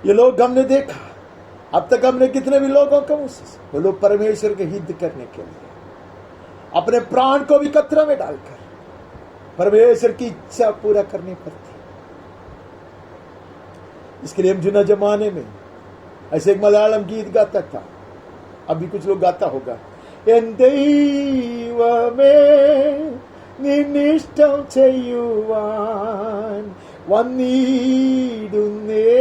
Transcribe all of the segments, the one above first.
ये लोग हमने देखा, अब तक हमने कितने भी लोगों को वो लोग परमेश्वर के हित करने के लिए अपने प्राण को भी खतरे में डालकर परमेश्वर की इच्छा पूरा करनी पड़ती। इसके लिए हम जुना जमाने में ऐसे एक मलयालम गीत गाता था, अभी कुछ लोग गाता होगा, എൻ ദൈവമേ നിന്നിഷ്ടം ചെയ്യുവാൻ വന്നിടുന്നേ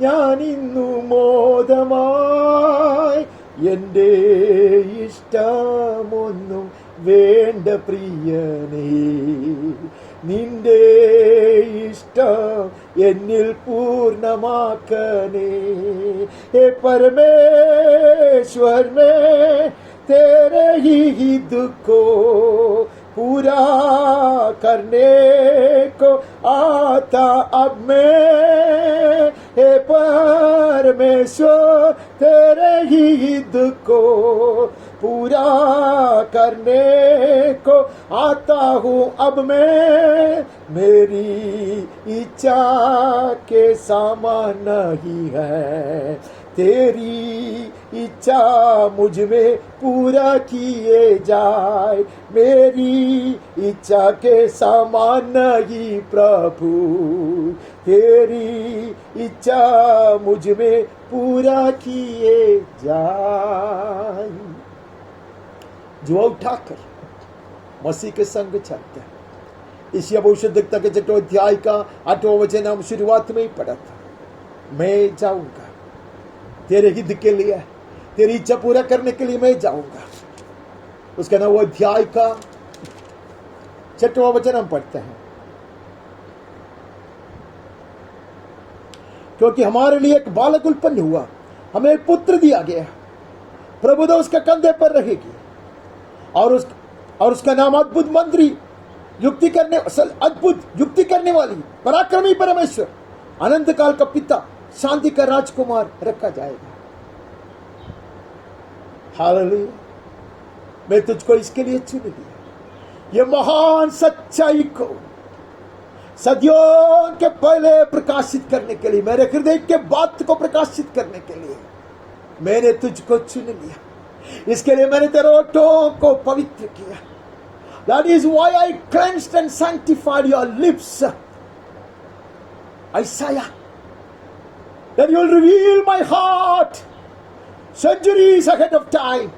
ഞാൻ ഇന്നു മോദമായി എൻ്റെ ഇഷ്ടമൊന്നും വേണ്ട പ്രിയനേ നിന്റെ ഇഷ്ടം എന്നിൽ പൂർണ്ണമാക്കനേ हे परमेश्वर में तेरे ही हित को पूरा करने को आता अब मैं हे परमेश्वर तेरे ही हित को पूरा करने को आता हूँ अब मैं मेरी इच्छा के समान नहीं है तेरी इच्छा मुझ में पूरा किए जाए मेरी इच्छा के समान नहीं प्रभु तेरी इच्छा मुझ में पूरा किए जाए। जुआ उठाकर मसीह के संग चलते हैं। इसी भविष्यद्वक्ता के 6वें अध्याय का 8वां वचन हम शुरुआत में ही पढ़ा था, मैं जाऊंगा तेरे हित के लिए, तेरी इच्छा पूरा करने के लिए मैं जाऊंगा। उसका 9वां अध्याय का 6वां वचन हम पढ़ते हैं, क्योंकि हमारे लिए एक बालक उत्पन्न हुआ, हमें एक पुत्र दिया गया, प्रभुता उसके कंधे पर रहेगी और उसका नाम अद्भुत मंत्री, अद्भुत युक्ति करने वाली, पराक्रमी परमेश्वर, अनंत काल का पिता, शांति का राजकुमार रखा जाएगा। हालेलुया। मैं तुझको इसके लिए चुन लिया, ये महान सच्चाई को सदियों के पहले प्रकाशित करने के लिए, मेरे हृदय के बात को प्रकाशित करने के लिए मैंने तुझको चुन लिया। इसके लिए मैंने तेरे ओठों को पवित्र किया। That is why I cleansed and sanctified your lips, Isaiah, that you will reveal my heart centuries ahead of time.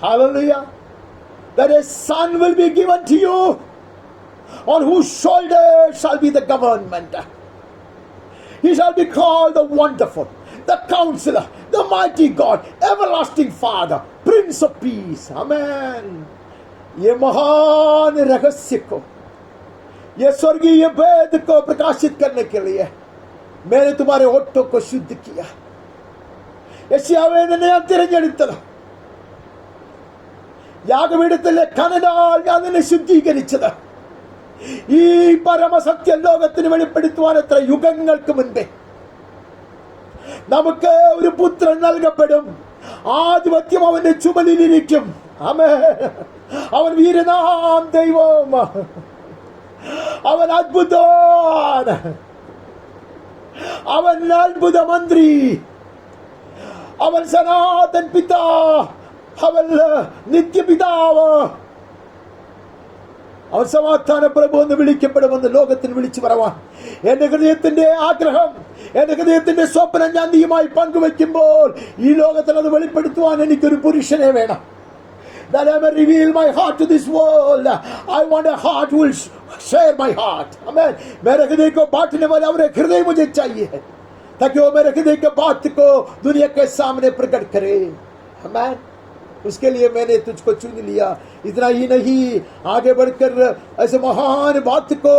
Hallelujah. That a son will be given to you, on whose shoulders shall be the government. He shall be called the Wonderful, the Counselor, the Mighty God, Everlasting Father, Prince of Peace. Amen. ये महान रहस्य को, ये स्वर्गीय वेद को प्रकाशित करने के लिए मैंने तुम्हारे होठों को शुद्ध किया। യെശയ്യാവേ നിന്നെ ഞാൻ തിരഞ്ഞെടുത്തത്, യാഗപീഠത്തിലെ കനലാൽ ഞാൻ നിന്നെ ശുദ്ധീകരിച്ചത്, ഈ പരമസത്യ ലോകത്തിന് വെളിപ്പെടുത്തുവാൻ എത്ര യുഗങ്ങൾക്ക് മുൻപേ നമുക്ക് ഒരു പുത്രൻ നൽകപ്പെടും, ആധിപത്യം അവന്റെ ചുമലിലിരിക്കും. ആമേൻ. അവൻ വീരനാം ദൈവം, അവൻ അത്ഭുതവാൻ, അവൻ അത്ഭുത മന്ത്രി, അവൻ സനാതൻ പിതാ, അവൻ നിത്യപിതാവ്, അവൻ സമാധാന പ്രഭു എന്ന് വിളിക്കപ്പെടുമെന്ന് ലോകത്തിന് വിളിച്ചു പറവാൻ എന്റെ ഹൃദയത്തിന്റെ ആഗ്രഹം, എന്റെ ഹൃദയത്തിന്റെ സ്വപ്നം ഞാൻ നീയുമായി പങ്കുവെക്കുമ്പോൾ ഈ ലോകത്തിൽ അത് വെളിപ്പെടുത്തുവാൻ എനിക്കൊരു പുരുഷനെ വേണം. That I may reveal my heart to this world. I want a heart who will share my heart. Amen. मेरे हृदय को बांटने वाला और हृदय मुझे चाहिए ताकि वो मेरे हृदय के बात को दुनिया के सामने प्रकट करे. Amen. उसके लिए मैंने तुझको चुन लिया. इतना ही नहीं, आगे बढ़कर ऐसे महान बात को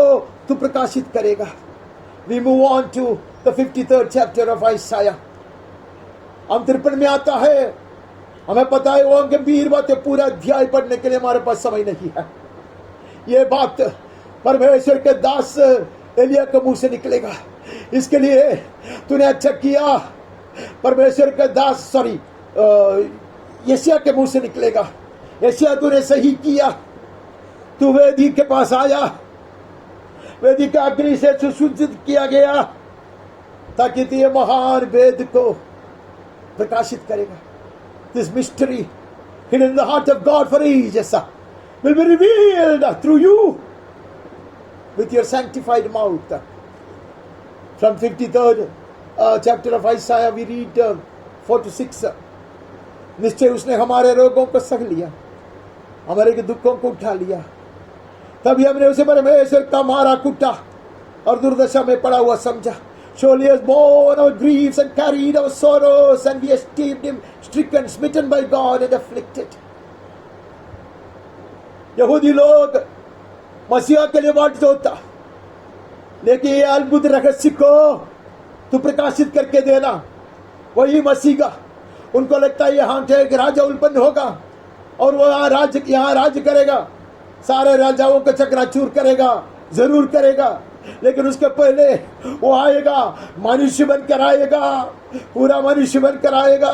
तू प्रकाशित करेगा. We move on to the 53rd chapter of Isaiah. हम 53 में आता है. हमें पता है वो गंभीर बातें पूरा अध्याय पढ़ने के लिए हमारे पास समय नहीं है. ये बात परमेश्वर के दास एलिया के मुंह से निकलेगा. इसके लिए तूने अच्छा किया. परमेश्वर के दास यशायाह के मुंह से निकलेगा. यशायाह तूने सही किया. तू वेदी के पास आया, वेदी का अग्नि से सुशोभित किया गया. ताकि तू ये महान वेद को प्रकाशित करेगा. This mystery hidden in the heart of God for ages will be revealed through you with your sanctified mouth. From 53rd chapter of Isaiah we read 4 to 6. निश्चय उसने हमारे रोगों को सह लिया, हमारे के दुखों को उठा लिया, तभी हमने उसे परमेश्वर का मारा कूटा और दुर्दशा में पड़ा हुआ समझा. Surely he has borne our griefs and carried our sorrows, and we esteemed him stricken, smitten by God and afflicted. यहूदी लोग मसीहा के लिए बाट जोता, लेकिन ये अद्भुत रहस्य को तू प्रकाशित करके देना. वही मसीह का उनको लगता है यहाँ एक राजा उत्पन्न होगा और वो यहाँ राज करेगा, सारे राजाओं को चकनाचूर करेगा, जरूर करेगा. लेकिन उसके पहले वो आएगा, मनुष्य बनकर आएगा, पूरा मनुष्य बनकर आएगा,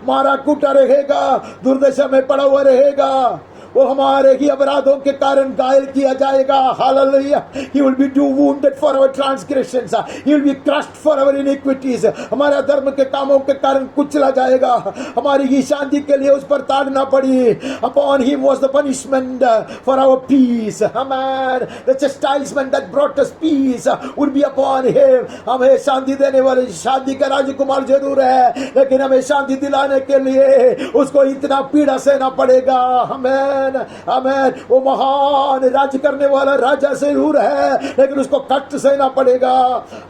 मारा कूटा रहेगा, दुर्दशा में पड़ा हुआ रहेगा, वो हमारे ही अपराधों के कारण घायल किया जाएगा. Hallelujah. He will be wounded for our transgressions. He will be crushed for our iniquities. हमारे धर्म के कामों के कारण कुचला जाएगा, हमारी ही शांति के लिए उस पर ताड़ना पड़ी. Upon him was the punishment for our peace. Amen. The chastisement that brought us peace would be upon him. हमें शांति देने वाले शांति का राजकुमार जरूर है, लेकिन हमें शांति दिलाने के लिए उसको इतना पीड़ा सहना पड़ेगा. हमें आमेन. वो महान राज करने वाला राजा जरूर है, लेकिन उसको कष्ट सहना पड़ेगा.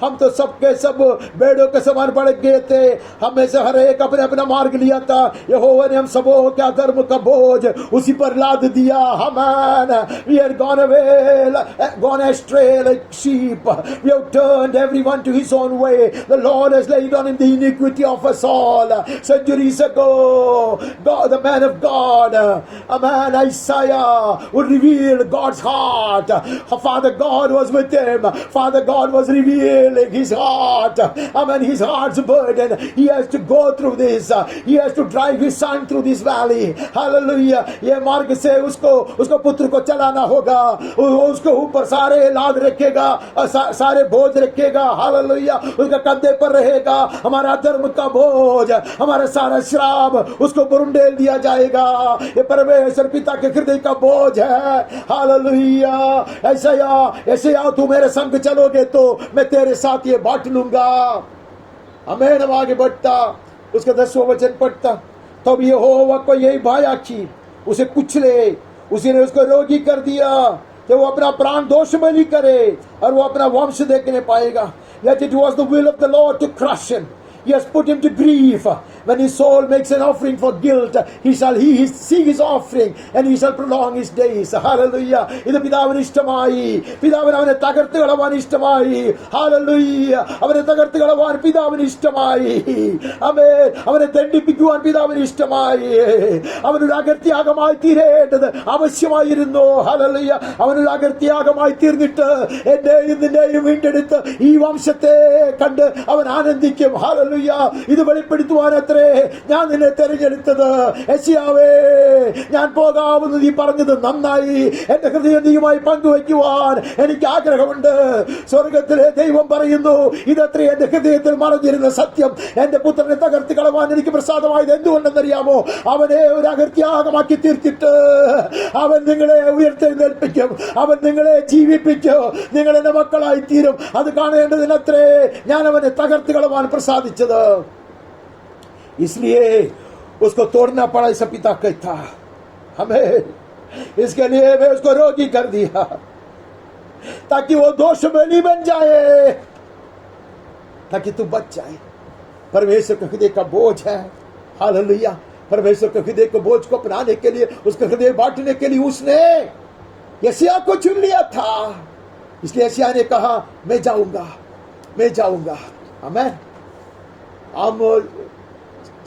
हम तो सबके सब बेड़ों के समान बढ़ गए थे, हमें से हर एक अपने अपना मार्ग लिया था. यहोवा ने हम सबों क्या धर्म का बोझ उसी पर लाद दिया. आमेन. We are gone astray like sheep. We have turned everyone to his own way. The Lord has laid on him the iniquity of us all. Centuries ago, God, the man of God, amen, Isaiah would reveal God's heart. Father God was with him. Father God was revealing his heart. Amen. His heart's burden. He has to go through this. He has to drive his son through this valley. Hallelujah. ये मार्ग से उसको पुत्र को चलाना होगा. उसको ऊपर सारे लाद रखेगा, सारे बोझ रखेगा. हालेलुया. उसका कंधे पर रहेगा हमारा धर्म का बोझ, हमारा सारा श्राप उसको बुरुंडेल दिया जाएगा. ये परमेश्वर पिता के हृदय का बोझ है. हालेलुया. ऐसे तू मेरे संग चलोगे तो मैं तेरे साथ ये बांट लूंगा. आमीन. अब आगे बढ़ता उसका 10वां वचन पढ़ता. तब यहोवा को यही भाया कि उसे कुचले, उसी ने उसको रोगी कर दिया कि वो अपना प्राण दोष बलि करे और वो अपना वंश देखने पाएगा. Yet it was the will of the Lord to crush him. He has put him to grief. When his soul makes an offering for guilt, he shall see his offering and he shall prolong his days. Hallelujah. ഇത് പിതാവിന് ഇഷ്ടമായി. പിതാവിന് അവനെ തകർത്ത് കളവാൻ ഇഷ്ടമായി. Hallelujah. അവനെ തകർത്ത് കളവാൻ പിതാവിന് ഇഷ്ടമായി. ആമേൻ. അവനെ ദണ്ഡിപ്പിക്കുവാൻ പിതാവിന് ഇഷ്ടമായി. അവനൊരു അകൃത്യാഗമായി തീരേണ്ടത് ആവശ്യമായിരുന്നു. Hallelujah. അവനൊരു അകൃത്യാഗമായി തീർന്നിട്ട് എന്നെയും നിന്നെയും വീണ്ടെടുത്ത് ഈ വംശത്തെ കണ്ട് അവൻ ആനന്ദിക്കും. Hallelujah. ഇത് വെളിപ്പെടുത്തുവാനത്രേ ഞാൻ നിന്നെ തെരഞ്ഞെടുത്തത്. യെശയ്യാവേ, ഞാൻ പോകാവുന്നത് നീ പറഞ്ഞത് നന്നായി. എന്റെ ഹൃദയം നീയുമായി പങ്കുവയ്ക്കുവാൻ എനിക്ക് ആഗ്രഹമുണ്ട്. സ്വർഗത്തിലെ ദൈവം പറയുന്നു, ഇതത്രേ എന്റെ ഹൃദയത്തിൽ മറഞ്ഞിരുന്ന സത്യം. എന്റെ പുത്രനെ തകർത്ത് കളവാൻ എനിക്ക് പ്രസാദമായത് എന്തുകൊണ്ടെന്നറിയാമോ? അവനെ ഒരു അകൃത്യാഗമാക്കി തീർത്തിട്ട് അവൻ നിങ്ങളെ ഉയർത്തെഴുന്നേൽപ്പിക്കും, അവൻ നിങ്ങളെ ജീവിപ്പിക്കും, നിങ്ങൾ എന്റെ മക്കളായി തീരും. അത് കാണേണ്ടതിനത്രേ ഞാൻ അവനെ തകർത്ത് കളവാൻ പ്രസാദിച്ചത്. इसलिए उसको तोड़ना पड़ा. इस पिता कहता हमें इसके लिए मैं उसको रोगी कर दिया ताकि वो दोष बलि बन जाए, ताकि तू बच जाए. परमेश्वर के हृदय का बोझ है. हालेलुया. परमेश्वर के हृदय के बोझ को अपनाने के लिए, उसका हृदय बांटने के लिए उसने यशायाह को चुन लिया था. इसलिए यशायाह ने कहा मैं जाऊंगा. आमीन. हम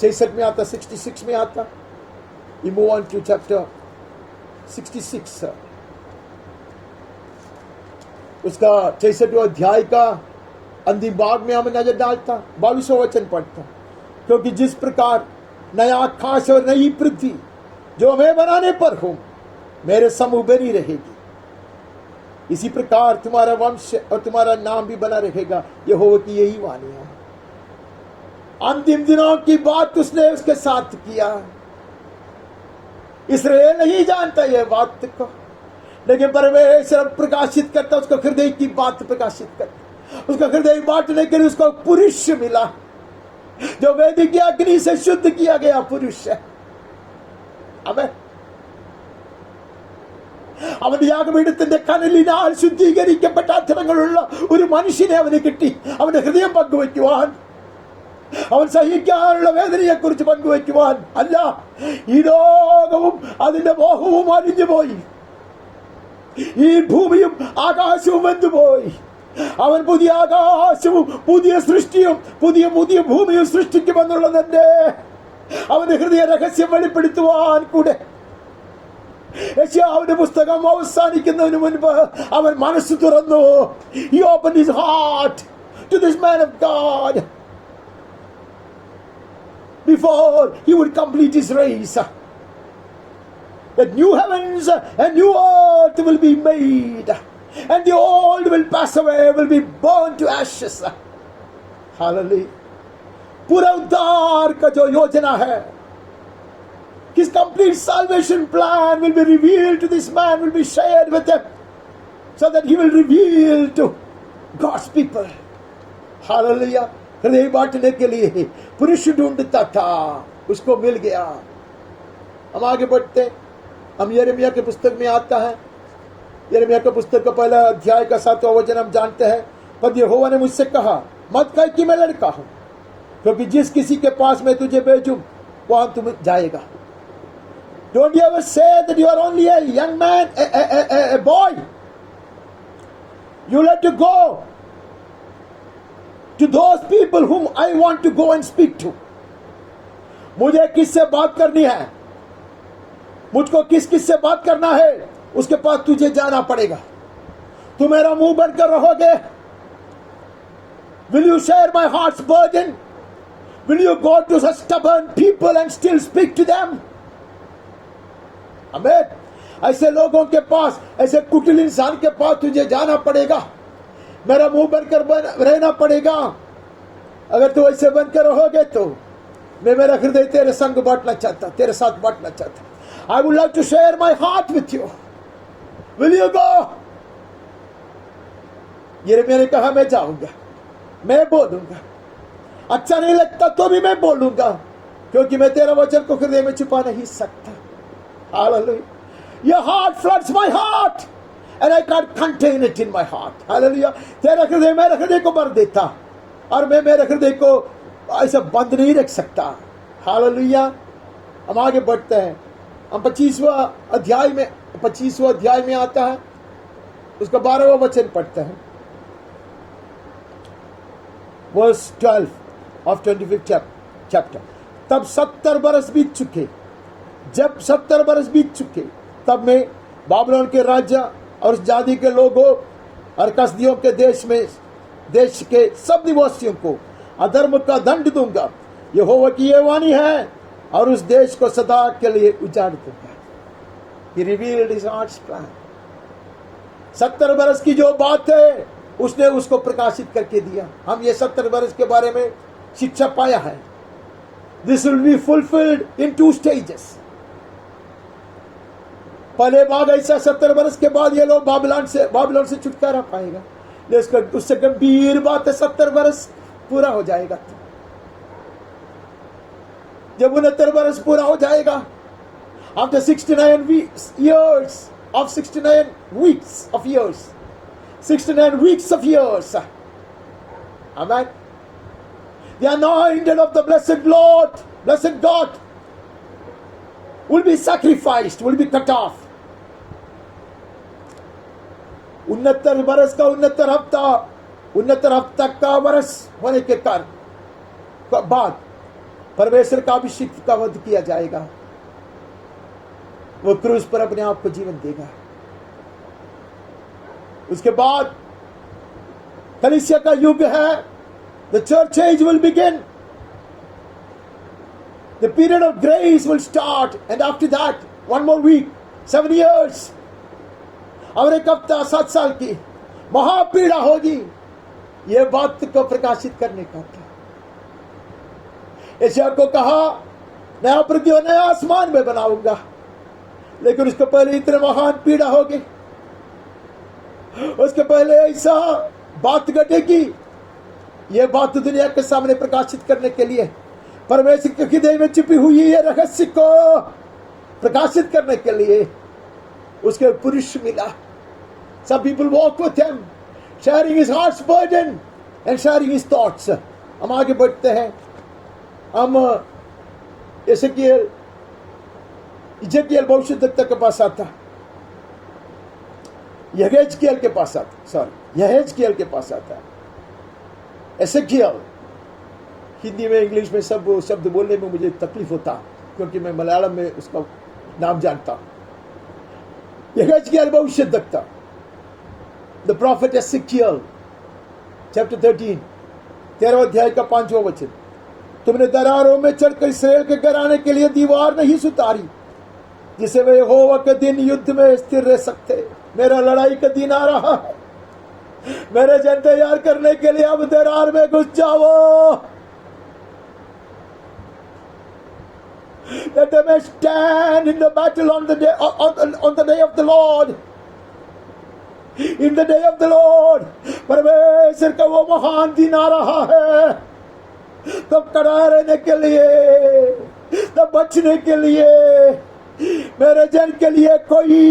66 में आता, 66 में आता. We move on to chapter 66. उसका 66वां अध्याय का अंतिम भाग में हम नजर डालता. 22वां वचन पढ़ता. क्योंकि जिस प्रकार नया आकाश और नई पृथ्वी जो मैं बनाने पर हूं मेरे समूह बनी रहेगी, इसी प्रकार तुम्हारा वंश और तुम्हारा नाम भी बना रहेगा. यहोवा की यही वाणी है. अंतिम दिनों की बात उसने उसके साथ किया। इस्राएल नहीं जानता यह बात को, लेकिन परमेश्वर प्रकाशित करता, उसको हृदय की बात प्रकाशित करता। उसका हृदय बांटने के लिए उसको पुरुष मिला, जो वेदी की अग्नि से शुद्ध किया गया पुरुष है। അവൻ യാഗപീഠത്തിന്റെ കനലിനാൽ ശുദ്ധീകരിക്കപ്പെട്ട അധരങ്ങളുള്ള ഒരു മനുഷ്യനെ അവന് കിട്ടി. അവന്റെ ഹൃദയം പങ്കുവയ്ക്കുവാൻ, അവൻ സഹിക്കാനുള്ള വേദനയെ കുറിച്ച് പങ്കുവയ്ക്കുവാൻ അല്ല. ഈ ലോകവും അതിന്റെ മോഹവും അലിഞ്ഞുപോയി, ഈ ഭൂമിയും ആകാശവും വെന്തുപോയി. അവൻ പുതിയ ആകാശവും പുതിയ സൃഷ്ടിയും പുതിയ പുതിയ ഭൂമിയും സൃഷ്ടിക്കുമെന്നുള്ളതിന്റെ അവന്റെ ഹൃദയ രഹസ്യം വെളിപ്പെടുത്തുവാൻ കൂടെ യെശയ്യാവിന്റെ പുസ്തകം അവസാനിക്കുന്നതിന് മുൻപ് അവൻ മനസ്സ് തുറന്നു. He opened his heart to this man of God before he would complete his race. That new heavens and new earth will be made, and the old will pass away, will be burned to ashes. Hallelujah. पूरा उद्धार का जो योजना है, his complete salvation plan will be revealed to this man, will be shared with him, so that he will reveal to God's people. Hallelujah. हृदय बांटने के लिए पुरुष ढूंढता था, उसको मिल गया. हम आगे बढ़ते, हम यिर्मयाह के पुस्तक में आता है. यिर्मयाह के पुस्तक का पहला अध्याय का 7वां वचन हम जानते हैं. पर यहोवा ने मुझसे कहा, मत कह कि मैं लड़का हूं, क्योंकि जिस किसी के पास मैं तुझे भेजूं वहां तुम जाएगा. Don't you ever say that you are only a young man, a boy. You let to go to those people whom I want to go and speak to. मुझे किससे बात करनी है, मुझको किस किस से बात करना है, उसके पास तुझे जाना पड़ेगा. तुम मेरा मुंह बनकर रहोगे. Will you share my heart's burden? Will you go to such stubborn people and still speak to them? Amen. ऐसे लोगों के पास, ऐसे कुटिल इंसान के पास तुझे जाना पड़ेगा. मेरा मुंह बनकर रहना पड़ेगा. अगर तू ऐसे बनकर रहोगे तो मैं मेरा हृदय तेरे संग बांटना चाहता, तेरे साथ बांटना चाहता. I would like to share my heart with you. Will you go? यिर्मयाह ने कहा, मैं जाऊंगा, मैं बोलूंगा. अच्छा नहीं लगता तो भी मैं बोलूंगा, क्योंकि मैं तेरा वचन को हृदय में छुपा नहीं सकता. Hallelujah. Your heart floods my heart and I can't contain it in my heart. Hallelujah. तेरा हृदय मेरे हृदय को भर देता और मैं मेरे हृदय को ऐसा बंद नहीं रख सकता. Hallelujah. हम आगे बढ़ते हैं. हम 25वां अध्याय में आता है, उसका 12वां वचन पढ़ते हैं. Verse 12 of 25th chapter. तब 70 बरस बीत चुके. जब 70 बरस बीत चुके, तब मैं बाबिलोन के राजा और उस जाति के लोगों और कसदियों के देश के सब निवासियों को अधर्म का दंड दूंगा. यहोवा की ये वाणी है, और उस देश को सदा के लिए उजाड़ दूंगा. He revealed his heart's plan. 70 बरस की जो बात है उसने उसको प्रकाशित करके दिया. हम ये 70 बरस के बारे में शिक्षा पाया है. This will be fulfilled in 2 stages. पहले भाग ऐसा 70 बरस के बाद ये लोग बाबिलोन से छुटकारा पाएगा. लेकिन उससे गंभीर बात है, 70 बरस पूरा हो जाएगा. जब 69 बरस पूरा हो जाएगा, after 69 years of 69 weeks of years, 69 weeks of years, amen, the anointed of the blessed Lord, blessed God will be sacrificed, will be cut off. 69 बरस का 69 हफ्ता का वर्ष होने के कारण बाद परमेश्वर का अभिषिक्त का वध किया जाएगा. वो क्रूस पर अपने आप को जीवन देगा. उसके बाद कलीसिया का युग है. The church age will begin. The period of grace will start, and after that, one more week, 7 years. और एक हफ्ता 7 साल की महापीड़ा होगी. यह बात को प्रकाशित करने का था. यशायाह को कहा नया पृथ्वी और नया आसमान में बनाऊंगा, लेकिन उसके पहले इतने महान पीड़ा होगी, उसके पहले ऐसा बात घटेगी। यह बात दुनिया के सामने प्रकाशित करने के लिए परमेश्वर के हृदय में छिपी हुई ये रहस्य को प्रकाशित करने के लिए उसके पुरुष मिला। Some people walk with him, sharing his heart's burden and sharing his thoughts. हम आगे बढ़ते हैं। हम इजकियल भविष्यद्वक्ता के पास आता, यहेजकियल के पास आता है। एसेकियल, हिंदी में इंग्लिश में सब शब्द बोलने में मुझे तकलीफ होता, क्योंकि मैं मलयालम में उसका नाम जानता हूं। यहेजकियल भविष्यद्वक्ता, द प्रॉफिट एसेकियल, चैप्टर 13 अध्याय का 5वां वचन। तुमने दरारों में चढ़कर इस्राएल के घराने के लिए दीवार नहीं सुतारी, जिसे वे यहोवा के दिन युद्ध में स्थिर रह सकते। मेरा लड़ाई का दिन आ रहा है, मेरे जन तैयार करने के लिए अब दरार में घुस जाओ। That they may stand in the battle on the day of the Lord. In the day of the Lord, परमेश्वर का वो महान दिन आ रहा है, तब खड़ा रहने के लिए, तब बचने के लिए, मेरे जन के लिए कोई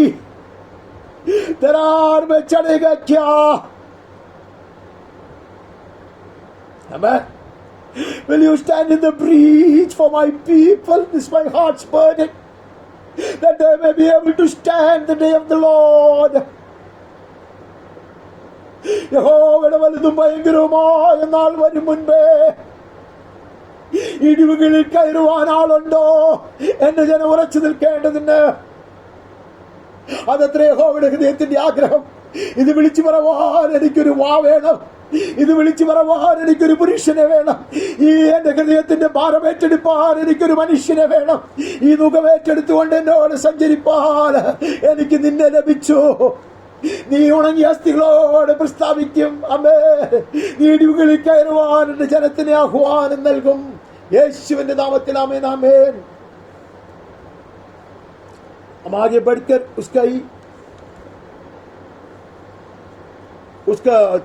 दरार में चढ़ेगा क्या? Amen. Will you stand in the breach for my people? This is my heart's burden, that they may be able to stand the day of the Lord. യഹോവയുടെ വലുതും ഭയങ്കരവുമായ നാൾ വരും മുൻപേ ഇടിവുകളിൽ കയറുവാൻ ആളുണ്ടോ? എന്റെ ജനം ഉറച്ചു നിൽക്കേണ്ടതിന്. അതത്ര യഹോവയുടെ ഹൃദയത്തിന്റെ ആഗ്രഹം. ഇത് വിളിച്ചു പറവാൻ എനിക്കൊരു വാ വേണം, ഇത് വിളിച്ചു പറവാൻ എനിക്കൊരു പുരുഷനെ വേണം, ഈ എന്റെ ഹൃദയത്തിന്റെ ഭാരമേറ്റെടുപ്പാൻ എനിക്കൊരു മനുഷ്യനെ വേണം, ഈ മുഖമേറ്റെടുത്തുകൊണ്ട് എന്നോട് സഞ്ചരിപ്പാൻ എനിക്ക് നിന്നെ ലഭിച്ചു. നീ ഉണങ്ങിയ അസ്ഥികളോട് പ്രസ്താവിക്കും. അമേ, നീ ഇടിവുകളിൽ കയറുവാൻ എന്റെ ജനത്തിന് ആഹ്വാനം നൽകും. യേശുവിന്റെ നാമത്തിൽ ആമേൻ, ആമേൻ. हम आगे बढ़कर उसका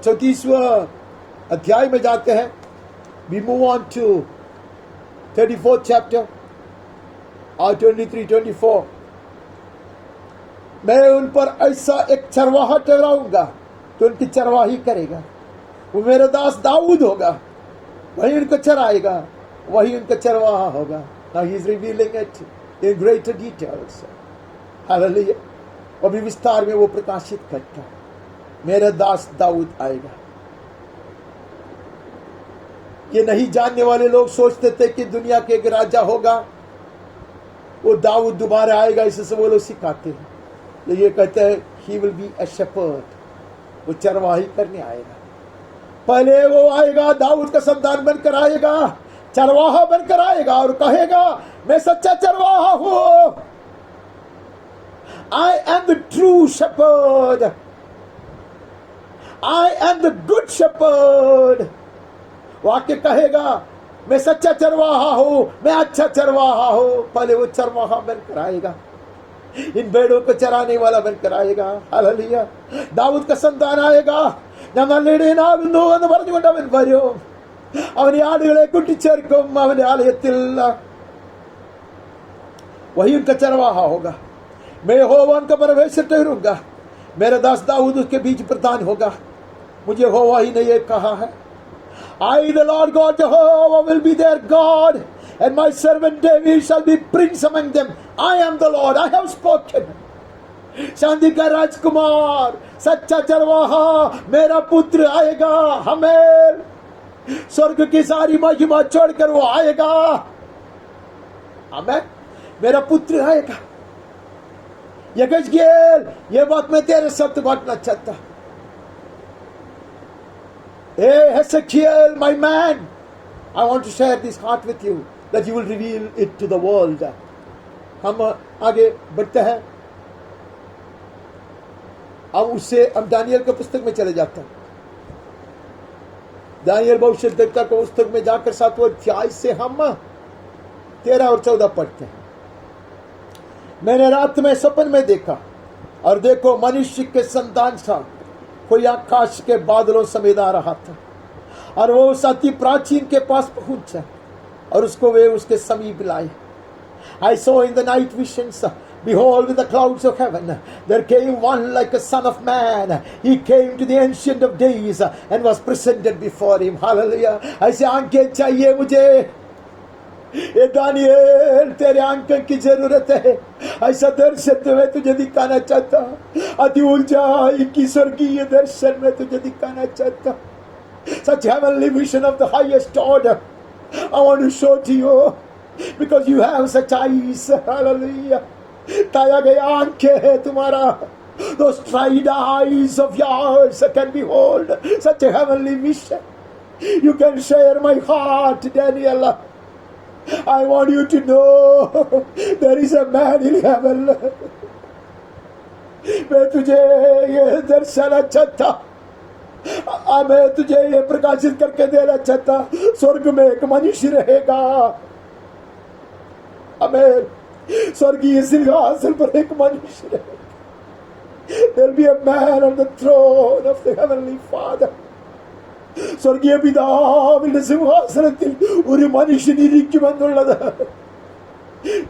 34वां अध्याय में जाते हैं. We move on to 34th chapter, 23-24. मैं उन पर ऐसा एक चरवाहा ठहराऊंगा तो उनकी चरवाही करेगा. वो मेरा दास दाऊद होगा, वही उनको चराएगा, वही उनका चरवाहा होगा. Now he is revealing it in greater details. Hallelujah. अभी विस्तार में वो प्रकाशित करता है, मेरा दास दाऊद आएगा. ये नहीं जानने वाले लोग सोचते थे कि दुनिया के एक राजा होगा, वो दाऊद दोबारा आएगा, इससे वो लोग सिखाते हैं. तो ये कहते हैं he will be a shepherd, वो चरवाही करने आएगा. पहले वो आएगा, दाऊद का संतान बनकर आएगा, चरवाहा बनकर आएगा और कहेगा मैं सच्चा चरवाहा हूं. I am the true shepherd. I am the good shepherd. वाक्य कहेगा मैं सच्चा चरवाहा हूं, मैं अच्छा चरवाहा हूं. पहले वो चरवाहा बनकर आएगा, इन भेड़ों को चराने वाला बनकर आएगा. हालेलुया. दाऊद का संतान आएगा. ഞങ്ങളുടെ എന്ന് പറഞ്ഞുകൊണ്ട് അവൻ വരും, അവൻ ആടുകളെ കുട്ടിച്ചേർക്കും അവന്റെ ആലയത്തിൽ. वही उनका चरवाहा होगा. मैं यहोवा उनका परमेश्वर ठहरूंगा, मेरा दास दाऊद उसके बीच प्रधान होगा. मुझे यहोवा ही ने ये कहा है. I the Lord God Jehovah will be their God, and my servant David shall be prince among them. I am the Lord, I have spoken. शांति का राजकुमार, सच्चा चरवाहा, मेरा पुत्र आएगा. हमें स्वर्ग की सारी महिमा छोड़कर वो आएगा. हमें मेरा पुत्र आएगा. यहेजकियल, ये बात मैं तेरे शब्द बांटना चाहता. Hey Hezekiel, my man, I want to share this heart with you, that you will reveal it to the world. हम आगे बढ़ते हैं. अब हम दानियल के पुस्तक में चले जाते हैं. दानियल भविष्यद्वक्ता को पुस्तक में जाकर 7वें अध्याय से हम 13 और 14 पढ़ते हैं। मैंने रात में सपन में देखा, और देखो मनुष्य के संतान सा कोई आकाश के बादलों समेत आ रहा था, और वो उस अति प्राचीन के पास पहुंचा और उसको वे उसके समीप लाए। I saw in the night visions, behold, with the clouds of heaven, there came one like a son of man. He came to the ancient of days and was presented before him. Hallelujah. ऐसे आंखें चाहिए मुझे, ये Daniel तेरे आंखों की जरूरत है। ऐसा दर्शन मैं तुझे दिखाना चाहता, अति ऊंचाई की स्वर्गीय दर्शन में तुझे दिखाना चाहता। Such heavenly vision of the highest order I want to show to you, because you have such eyes. Hallelujah. ताया गया आंखें है तुम्हारा, those tried eyes of yours can behold such a heavenly vision. You can share my heart, Daniel. I want you to know there is a man in heaven. मैं तुझे ये दर्शाना चाहता, मैं तुझे ये प्रकाशित करके देना चाहता, स्वर्ग में एक मनुष्य रहेगा। आमीन। स्वर्गीय सिंहासन पर एक मनुष्य रहेगा। There will be a man on the throne of the heavenly Father. സ്വർഗീയ പിതാവിന്റെ സിംഹാസനത്തിൽ ഒരു മനുഷ്യൻ ഇരിക്കുമെന്നുള്ളത്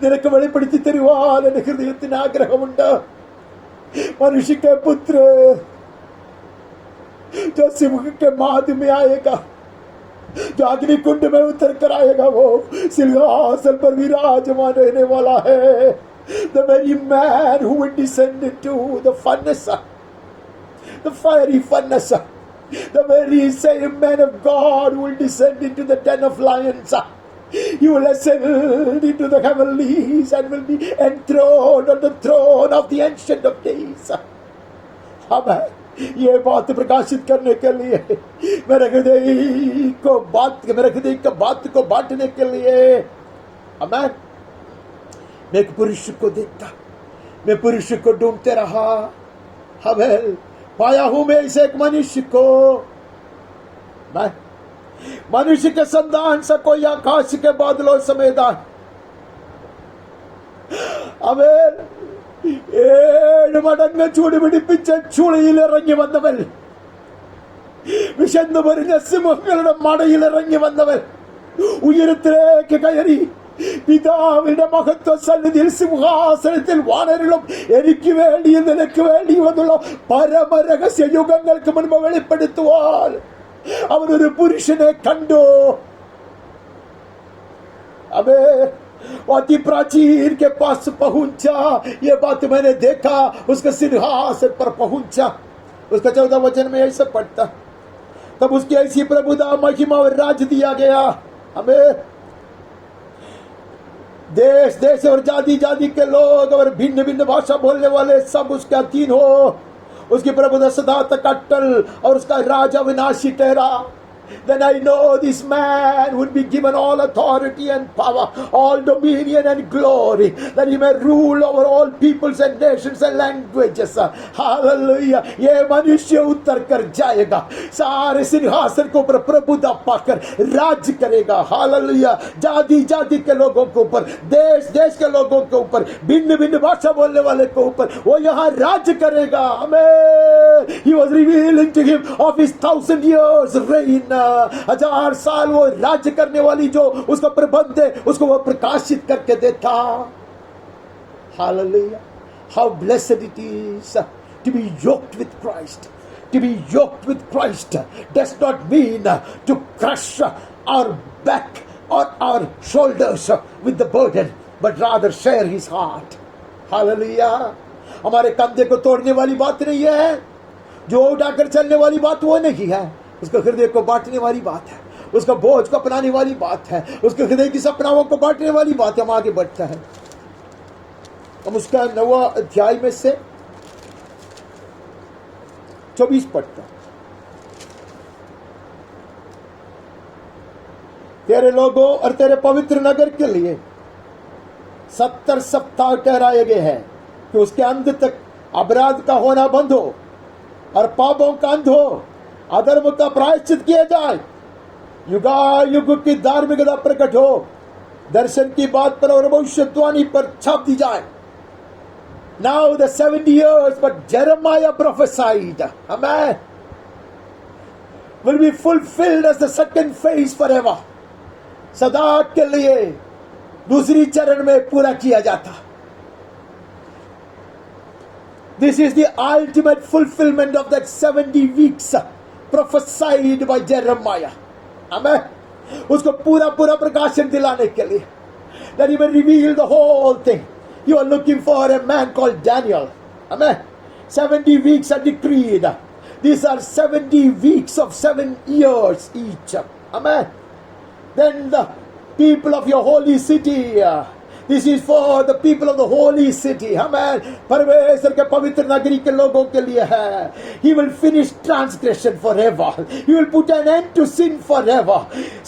നിനക്ക് വെളിപ്പെടുത്തി തരുവാൻ എന്റെ ഹൃദയത്തിന് ആഗ്രഹമുണ്ട്। मनुष्य के पुत्र जो सिंह के माद में आएगा, जो अग्नि कुंड में उतर कर आएगा, वो सिंहासन पर विराजमान रहने वाला है। The very man who will descend into the furnace, the fiery furnace, the very same man of God who will descend into the den of lions. He will ascend into the heavenlies and will be enthroned on the throne of the ancient of days. Amen. ये बात प्रकाशित करने के लिए, मेरे हृदय का बात को बांटने के लिए, आमीन। मैं एक पुरुष को देखता, मैं पुरुष को ढूंढते रहा। आमीन। पाया हूं मैं इसे एक मनुष्य को, मैं मनुष्य के संतान सा कोई आकाश के बादलों समेत आए। आमीन। 7 മടങ്ങ് ചൂട് പിടിപ്പിച്ച് ചുളിയിൽ ഇറങ്ങി വന്നവൻ, വിശന്നു പറഞ്ഞ സിംഹങ്ങളുടെ മടയിൽ ഇറങ്ങി വന്നവൻ, ഉയരത്തിലേക്ക് കയറി പിതാവിന്റെ മഹത്വ സന്നിധിയിൽ സിംഹാസനത്തിൽ വാണരിലും എനിക്ക് വേണ്ടിയും നിനക്ക് വേണ്ടിയും എന്നുള്ള പരമരഹസ്യ യുഗങ്ങൾക്ക് മുൻപ് വെളിപ്പെടുത്തുവാൻ അവനൊരു പുരുഷനെ കണ്ടു। अबे अति प्राचीन के पास पहुंचा, ये बात मैंने देखा, उसके सिंहासन पर पहुंचा। उसका 14 वचन में ऐसा पढ़ता, तब उसकी ऐसी प्रभुता महिमा और राज दिया गया। हमें देश देश और जाति जाति के लोग और भिन्न भिन्न भाषा बोलने वाले सब उसके अधीन हो। उसकी प्रभुता सदा तक अटल और उसका राज अविनाशी ठहरा। Then I know this man would be given all authority and power, all dominion and glory, that he may rule over all peoples and nations and languages. Hallelujah. ये मनुष्य उतर कर जाएगा, सारे सिंहासन के ऊपर प्रभुता पाकर राज करेगा। हालेलुया। जाति जाति के लोगों के ऊपर, देश देश के लोगों के ऊपर, भिन्न भिन्न भाषा बोलने वाले के ऊपर वो यहाँ राज करेगा। आमीन। He was revealing to him of his 1000 years reign, 1000 साल वो राज्य करने वाली जो उसका प्रबंध है, उसको वो प्रकाशित करके देता। Hallelujah. How blessed it is to be yoked with Christ. To be yoked with Christ does not mean to crush our back or our shoulders with the burden, but rather share his heart. Hallelujah. हमारे कंधे को तोड़ने वाली बात नहीं है, जो उठाकर चलने वाली बात वो नहीं है, उसका हृदय को बांटने वाली बात है, उसका बोझ को अपनाने वाली बात है, उसके हृदय की सपनाओं को बांटने वाली बात है। हम आगे बढ़ता है, हम उसका 9वां अध्याय में से 24 पढ़ता। तेरे लोगों और तेरे पवित्र नगर के लिए 70 सप्ताह ठहराए गए हैं कि उसके अंत तक अपराध का होना बंद हो और पापों का अंत हो, अधर्म का प्रायश्चित किया जाए, युगायुग की धार्मिकता प्रकट हो, दर्शन की बात पर और भविष्यवाणी पर छाप दी जाए. Now the 70 years, but Jeremiah prophesied, amen, will be fulfilled as the second phase forever. सदा के लिए दूसरी चरण में पूरा किया जाता. This is the ultimate fulfillment of that 70 weeks prophesied by Jeremiah. Amen. उसको पूरा पूरा प्रकाशन दिलाने के लिए, that he may reveal the whole thing. You are looking for a man called Daniel. Amen. 70 weeks are decreed. These are 70 weeks of 7 years each. Amen. Then the people of your holy city. This is for the people of the holy city. Amen. परमेश्वर के पवित्र नगरी के लोगों के लिए है. He will finish transgression forever. He will put an end to sin forever.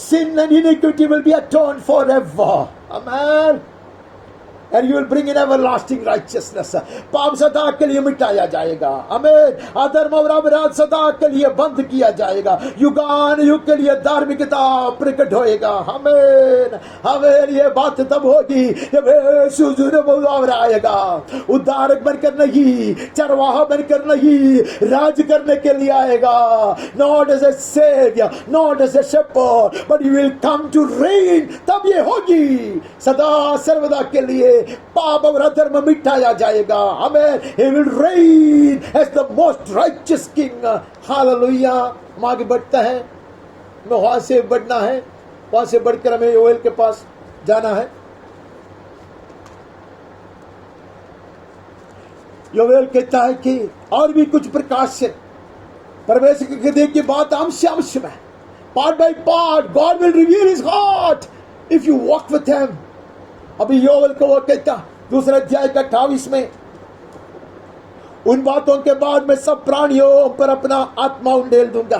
Sin and iniquity will be atoned forever. Amen. And you will bring in everlasting righteousness. पाप सदा के लिए मिटाया जाएगा. आमीन. अधर्म और अपराध सदा के लिए बंद किया जाएगा. युगान युग के लिए धार्मिकता प्रकट होएगा. आमीन. आमीन. ये बात तब होगी जब यीशु जुर्म आएगा. उद्धारक बनकर नहीं, चरवाहा बनकर नहीं, राज करने के लिए आएगा. Not as a savior, not as a shepherd, but he will come to reign. तब ये होगी. सदा सर्वदा के लिए पाप और अधर्म मिटाया जाएगा. हमें he will reign as the most righteous king. Hallelujah. हम आगे बढ़ता है. हमें वहां से बढ़ना है. वहां से बढ़कर हमें योएल के पास जाना है. योएल कहता है कि और भी कुछ प्रकाश है. परमेश्वर के हृदय की बात अंश अंश में, part by part, God will reveal his heart if you walk with him. अभी योएल को वो कहता, दूसरा अध्याय का 28 में, उन बातों के बाद मैं सब प्राणियों पर अपना आत्मा उंडेल दूंगा.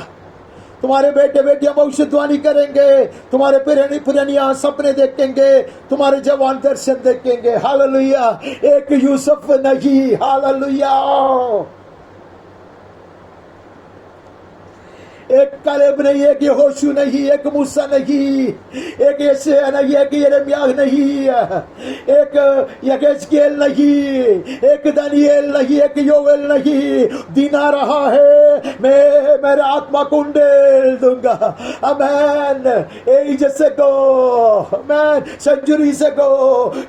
तुम्हारे बेटे बेटियां भविष्यवाणी करेंगे, तुम्हारे पुरानियां सपने देखेंगे, तुम्हारे जवान दर्शन देखेंगे. हालेलुया. एक यूसुफ नहीं. हालेलुया. एक कालेब नहीं, एक यहोशू नहीं, एक मूसा नहीं, एक यशायाह नहीं, एक यिर्मयाह नहीं, एक यहेजकेल नहीं, एक दानियेल नहीं, एक योएल नहीं. दिन आ रहा है, मैं मेरे आत्मा को उंडेल दूंगा. Amen. Ages ago, man, centuries ago,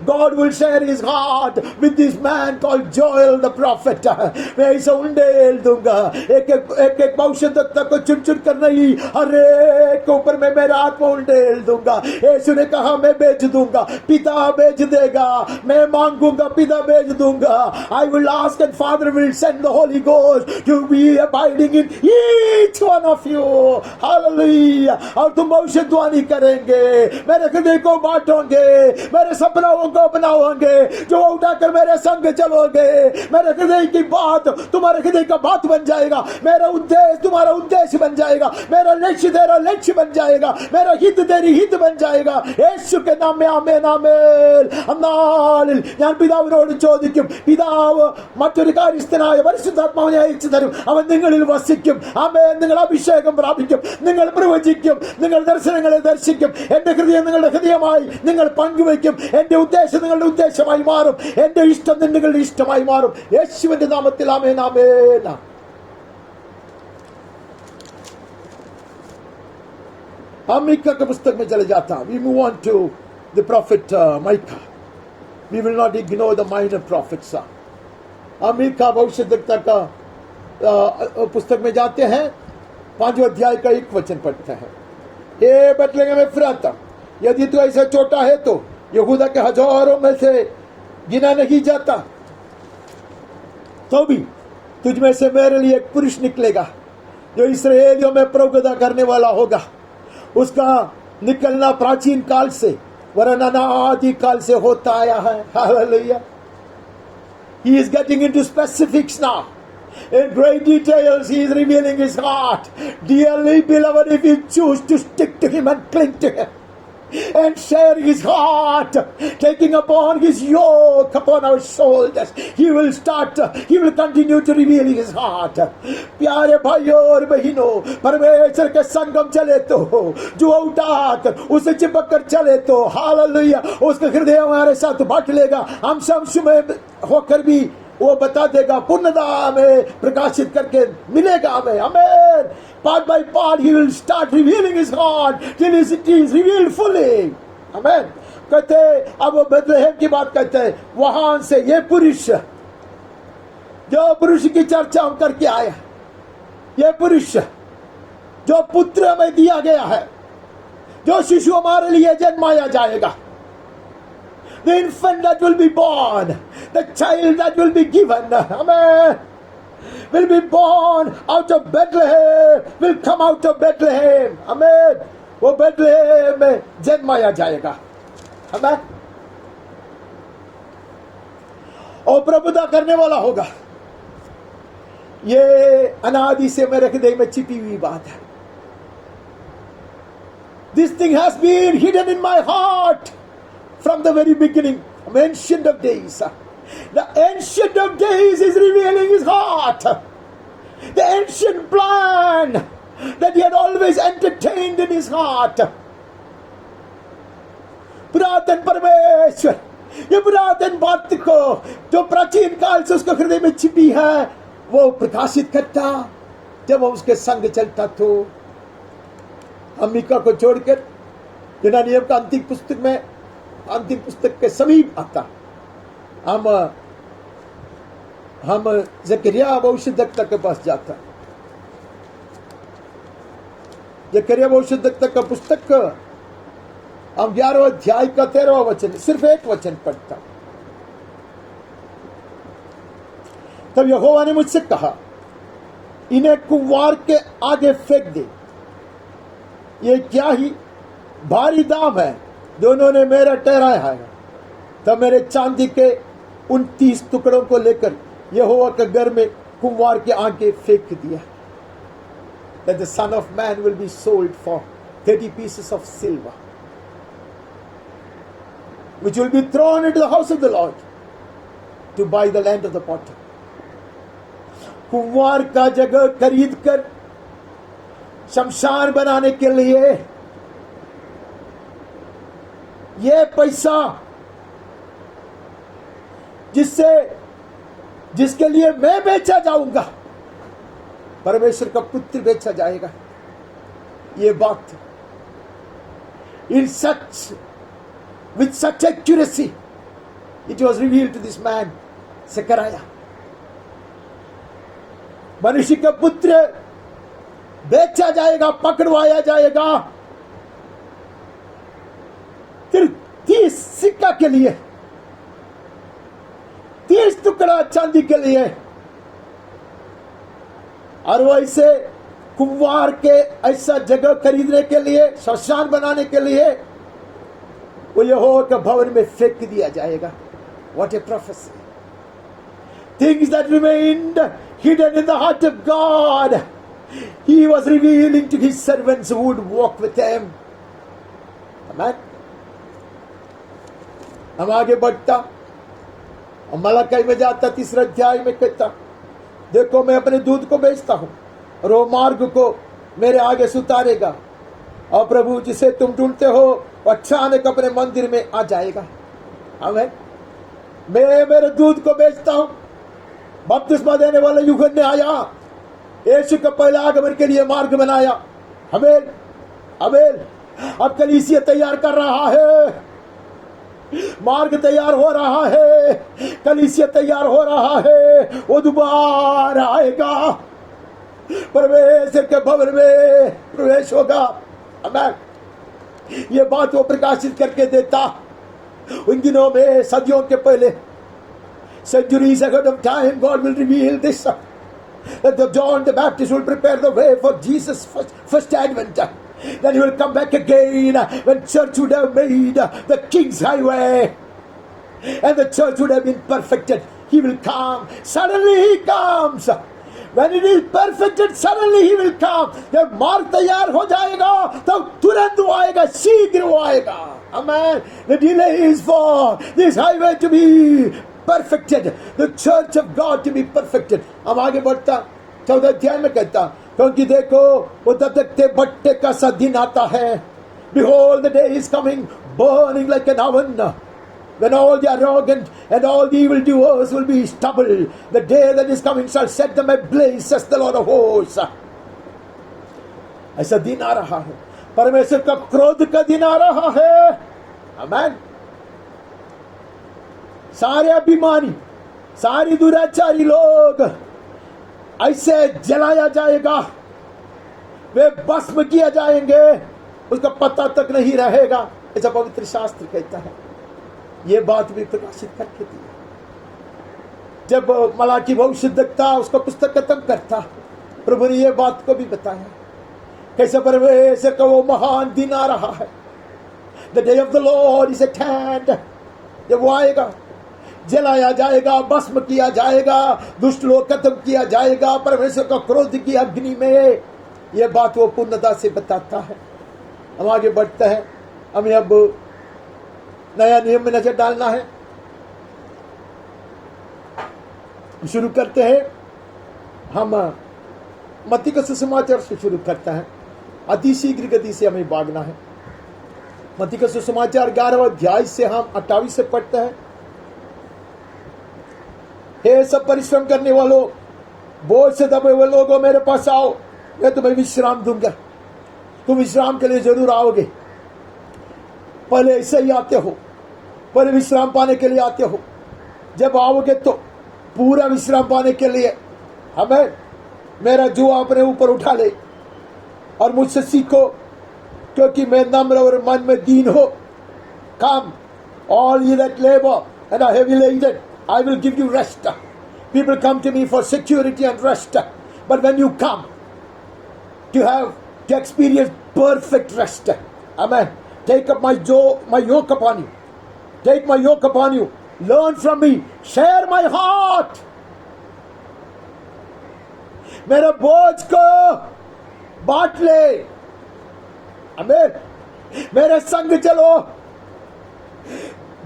God will share his heart with this man called Joel the prophet. मैं इसे उंडेल दूंगा. एक भविष्यद्वक्ता को चुन कर नहीं, हर एक के ऊपर मैं मेरा आत्मा उंडेल दूंगा. यीशु ने कहा मैं भेज दूंगा, पिता भेज देगा. मैं मांगूंगा, पिता भेज दूंगा. I will ask and Father will send the Holy Ghost to be abiding in each one of you. Hallelujah. और तुम भविष्यवाणी करेंगे, मेरे हृदय को बांटोगे, मेरे सपनों को बनाओगे, जो उठाकर मेरे संग चलोगे. मेरे हृदय की बात तुम्हारे हृदय का बात बन जाएगा. मेरा उद्देश्य तुम्हारा उद्देश्य बन जाएगा. मेरा लक्ष्य तेरा लक्ष्य बन जाएगा. मेरा हित तेरी हित बन जाएगा. യേശു के नाम में ആമേൻ ആമേൻ. അന്നാളിൽ ഞാൻ പിതാവിനോട് ചോദിക്കും, പിതാവ് മറ്റൊരു കാര്യസ്ഥനായ പരിശുദ്ധാത്മാവിനെ അയച്ചു തരും. അവൻ നിങ്ങളിൽ വസിക്കും. ആമേൻ. നിങ്ങൾ അഭിഷേകം പ്രാപിക്കും, നിങ്ങൾ പ്രവചിക്കും, നിങ്ങൾ ദർശനങ്ങളെ ദർശിക്കും. എന്റെ ഹൃദയം നിങ്ങളുടെ ഹൃദയമായി നിങ്ങൾ പങ്കുവയ്ക്കും. എന്റെ ഉദ്ദേശം നിങ്ങളുടെ ഉദ്ദേശമായി മാറും. എന്റെ ഇഷ്ടം നിങ്ങളുടെ ഇഷ്ടമായി മാറും. യേശുവിന്റെ നാമത്തിൽ ആമേൻ ആമേൻ. हम मीका के पुस्तक में चले जाता. We move on to the prophet Micah. We will not ignore the minor prophets. हम मीका भविष्यद्वक्ता का पुस्तक में जाते हैं. 5वें अध्याय का 1 वचन पढ़ते हैं. हे बेतलेहम एफ्राता, यदि तू ऐसा छोटा है तो यहूदा के हजारों में से गिना नहीं जाता, तो भी तुझ में से मेरे लिए एक पुरुष निकलेगा जो इस्राएलियों में प्रभुता करने वाला होगा. उसका निकलना प्राचीन काल से वरन अनादि काल से होता आया है. Hallelujah. He is getting into specifics now. In great details he is revealing his heart. Dearly beloved, if you choose to stick to him and cling to him, and share his heart, taking upon his yoke upon our shoulders. He will continue to reveal his heart. प्यारे भाइयों और बहनों, परमेश्वर के संगम चले तो, जो उठाकर उसे चिपक कर चले तो, हालेलुया, उसका हृदय हमारे साथ बांट लेगा। हम सब में होकर भी वो बता देगा, पूर्णता में प्रकाशित करके मिलेगा हमें। आमीन। Part by part he will start revealing his heart till it is revealed fully. आमीन। कहते अब वो बेथलेहम की बात कहते हैं, वहां से ये पुरुष, जो पुरुष की चर्चा हम करके आया, ये पुरुष जो पुत्र में दिया गया है, जो शिशु हमारे लिए जन्माया जाएगा, the infant that will be born, the child that will be given, amen, will be born out of Bethlehem, will come out of Bethlehem, amen, वो बेथलेहम में जन्माया जाएगा, amen, और प्रभुता करने वाला होगा। ये अनादि से मेरे हृदय में छिपी हुई बात है। This thing has been hidden in my heart from the very beginning, from ancient of days. The ancient of days is revealing his heart. The ancient plan that he had always entertained in his heart. पुरातन परमेश्वर, ये पुरातन बात को जो प्राचीन काल से उसके हृदय में छिपी है, वो प्रकाशित करता जब वो उसके संग चलता। तो हम मीका को छोड़कर बिना नियम का अंतिम पुस्तक के समीप आता, हम जकरिया भविष्यद्वक्ता के पास जाता। जकरिया भविष्यद्वक्ता का पुस्तक हम 11वें अध्याय का 13वां वचन, सिर्फ एक वचन पढ़ता। तब यहोवा ने मुझसे कहा, इन्हें कुंवार के आगे फेंक दे। ये क्या ही भारी दाम है जो उन्होंने मेरा ठहराया है। तब मेरे चांदी के 29 टुकड़ों को लेकर यहोवा के घर में कुंवार के आगे फेंक दिया। That the Son of Man will be sold for 30 pieces of silver, which will be thrown into the house of the Lord to buy the land of the potter. कुंवार का जगह खरीद कर शमशान बनाने के लिए ये पैसा जिसके लिए मैं बेचा जाऊंगा, परमेश्वर का पुत्र बेचा जाएगा। ये बात with such accuracy it was revealed to this man Zechariah. मनुष्य का पुत्र बेचा जाएगा, पकड़वाया जाएगा, फिर 30 सिक्का के लिए, 30 टुकड़ा चांदी के लिए। और वैसे कुंवार के ऐसा जगह खरीदने के लिए, शमशान बनाने के लिए, वो यहोवा के भवन में फेंक दिया जाएगा। What a prophecy! Things that remained hidden in the heart of God, He was revealing to His servants who would walk with Him. Amen. हम आगे बढ़ता, और मलाकी में जाता, 3 अध्याय में कहता, देखो मैं अपने दूत को भेजता हूं और वो मार्ग को मेरे आगे सुतारेगा, और प्रभु जिसे तुम ढूंढते हो अचानक अपने मंदिर में आ जाएगा। आमीन। मैं मेरे दूत को भेजता हूं। बपतिस्मा देने वाला यूहन्ना ने आया, यीशु का पहला आगमन के लिए मार्ग बनाया। आमीन आमीन। अब कलीसिया तैयार कर रहा है, मार्ग तैयार हो रहा है, कलीसिया तैयार हो रहा है। वो दोबारा आएगा, परमेश्वर के भवन में प्रवेश होगा। आमीन। ये बात वो प्रकाशित करके देता उन दिनों में, सदियों के पहले, centuries ahead of time. God will reveal this, that John the Baptist will prepare the way for Jesus' first advent. Then he will come back again when church would have made the King's Highway and the church would have been perfected. He will come. Suddenly he comes When it is perfected, suddenly he will come. जब मार्ग तैयार हो जाएगा तब तुरंत वो आएगा, शीघ्र वो आएगा. Amen. The delay is for this highway to be perfected, the church of God to be perfected. अब आगे बढ़ता 14 अध्याय में कहता, क्योंकि देखो वो धधकते भट्टे का सा दिन आता है. Behold, the day is coming, burning like an oven, when all the arrogant and all the evil doers will be stubble. The day that is coming shall set them ablaze, says the Lord of hosts. ऐसा दिन आ रहा है, परमेश्वर का क्रोध का दिन आ रहा है. आमेन. सारे अभिमानी, सारी दुराचारी लोग ऐसे जलाया जाएगा, वे भस्म किया जाएंगे, उसका पता तक नहीं रहेगा. ऐसा पवित्र शास्त्र कहता है. ये बात भी प्रकाशित करके दी. जब मलाकी भविष्यद्वक्ता उसका पुस्तक खत्म करता, प्रभु ने ये बात को भी बताया कैसे परमेश्वर का वो महान दिन आ रहा है. The day of the Lord is at hand. जब वो आएगा, जलाया जाएगा, भस्म किया जाएगा, दुष्ट लोग खत्म किया जाएगा परमेश्वर का क्रोध की अग्नि में. ये बात वो पूर्णता से बताता है. हम आगे बढ़ते हैं. हमें अब नया नियम में नजर डालना है. शुरू करते हैं. हम मत्ती का सुसमाचार से शुरू करते हैं. अति शीघ्र गति से हमें भागना है. मत्ती का सुसमाचार 11 अध्याय से हम 28 से पढ़ते हैं. हे सब परिश्रम करने वालों, बोझ से दबे हुए लोगों, मेरे पास आओ, मैं तुम्हें विश्राम दूंगा. तुम विश्राम के लिए जरूर आओगे. पहले ऐसे ही आते हो, पहले विश्राम पाने के लिए आते हो. जब आओगे तो पूरा विश्राम पाने के लिए हमें मेरा जुआ अपने ऊपर उठा ले और मुझसे सीखो, क्योंकि मैं नम्र और मन में दीन हो. Come, all ye that labor and are heavy laden, I will give you rest. People come to me for security and rest, but when you come to experience perfect rest, amen, take up my yoke upon you. Take my yoke upon you. Learn from me. Share my heart. मेरे बोझ को बांट ले. आमीन. मेरे संग चलो.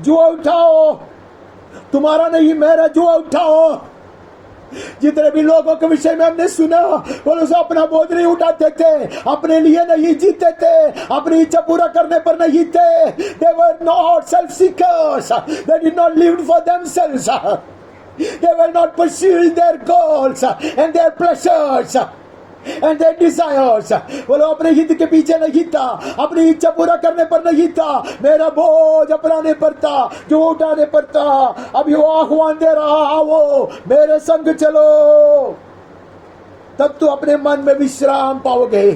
जुआ उठाओ. तुम्हारा नहीं, मेरा जुआ उठाओ. जितने भी लोगों के विषय में हमने सुना, वो लोग अपना बोझ नहीं उठाते थे, अपने लिए नहीं जीते थे, अपनी इच्छा पूरा करने पर नहीं थे. They were not self-seekers. They did not live for themselves. They were not pursuing their goals and their pleasures and their desires. वो लोग अपने हित के पीछे नहीं था, अपनी इच्छा पूरा करने पर नहीं था, मेरा बोझ अपनाने पर था, जो उठाने पर था. अभी वो आह्वान दे रहा, आओ मेरे संग चलो. तब तो अपने मन में विश्राम पाओगे.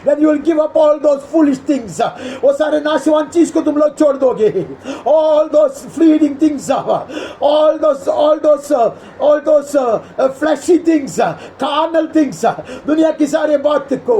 Then you will give up all those foolish things. वो सारे नाशवान चीज को तुम लोग छोड़ दोगे. All those fleeting things, all those fleshy things, carnal things, दुनिया की सारे बात को,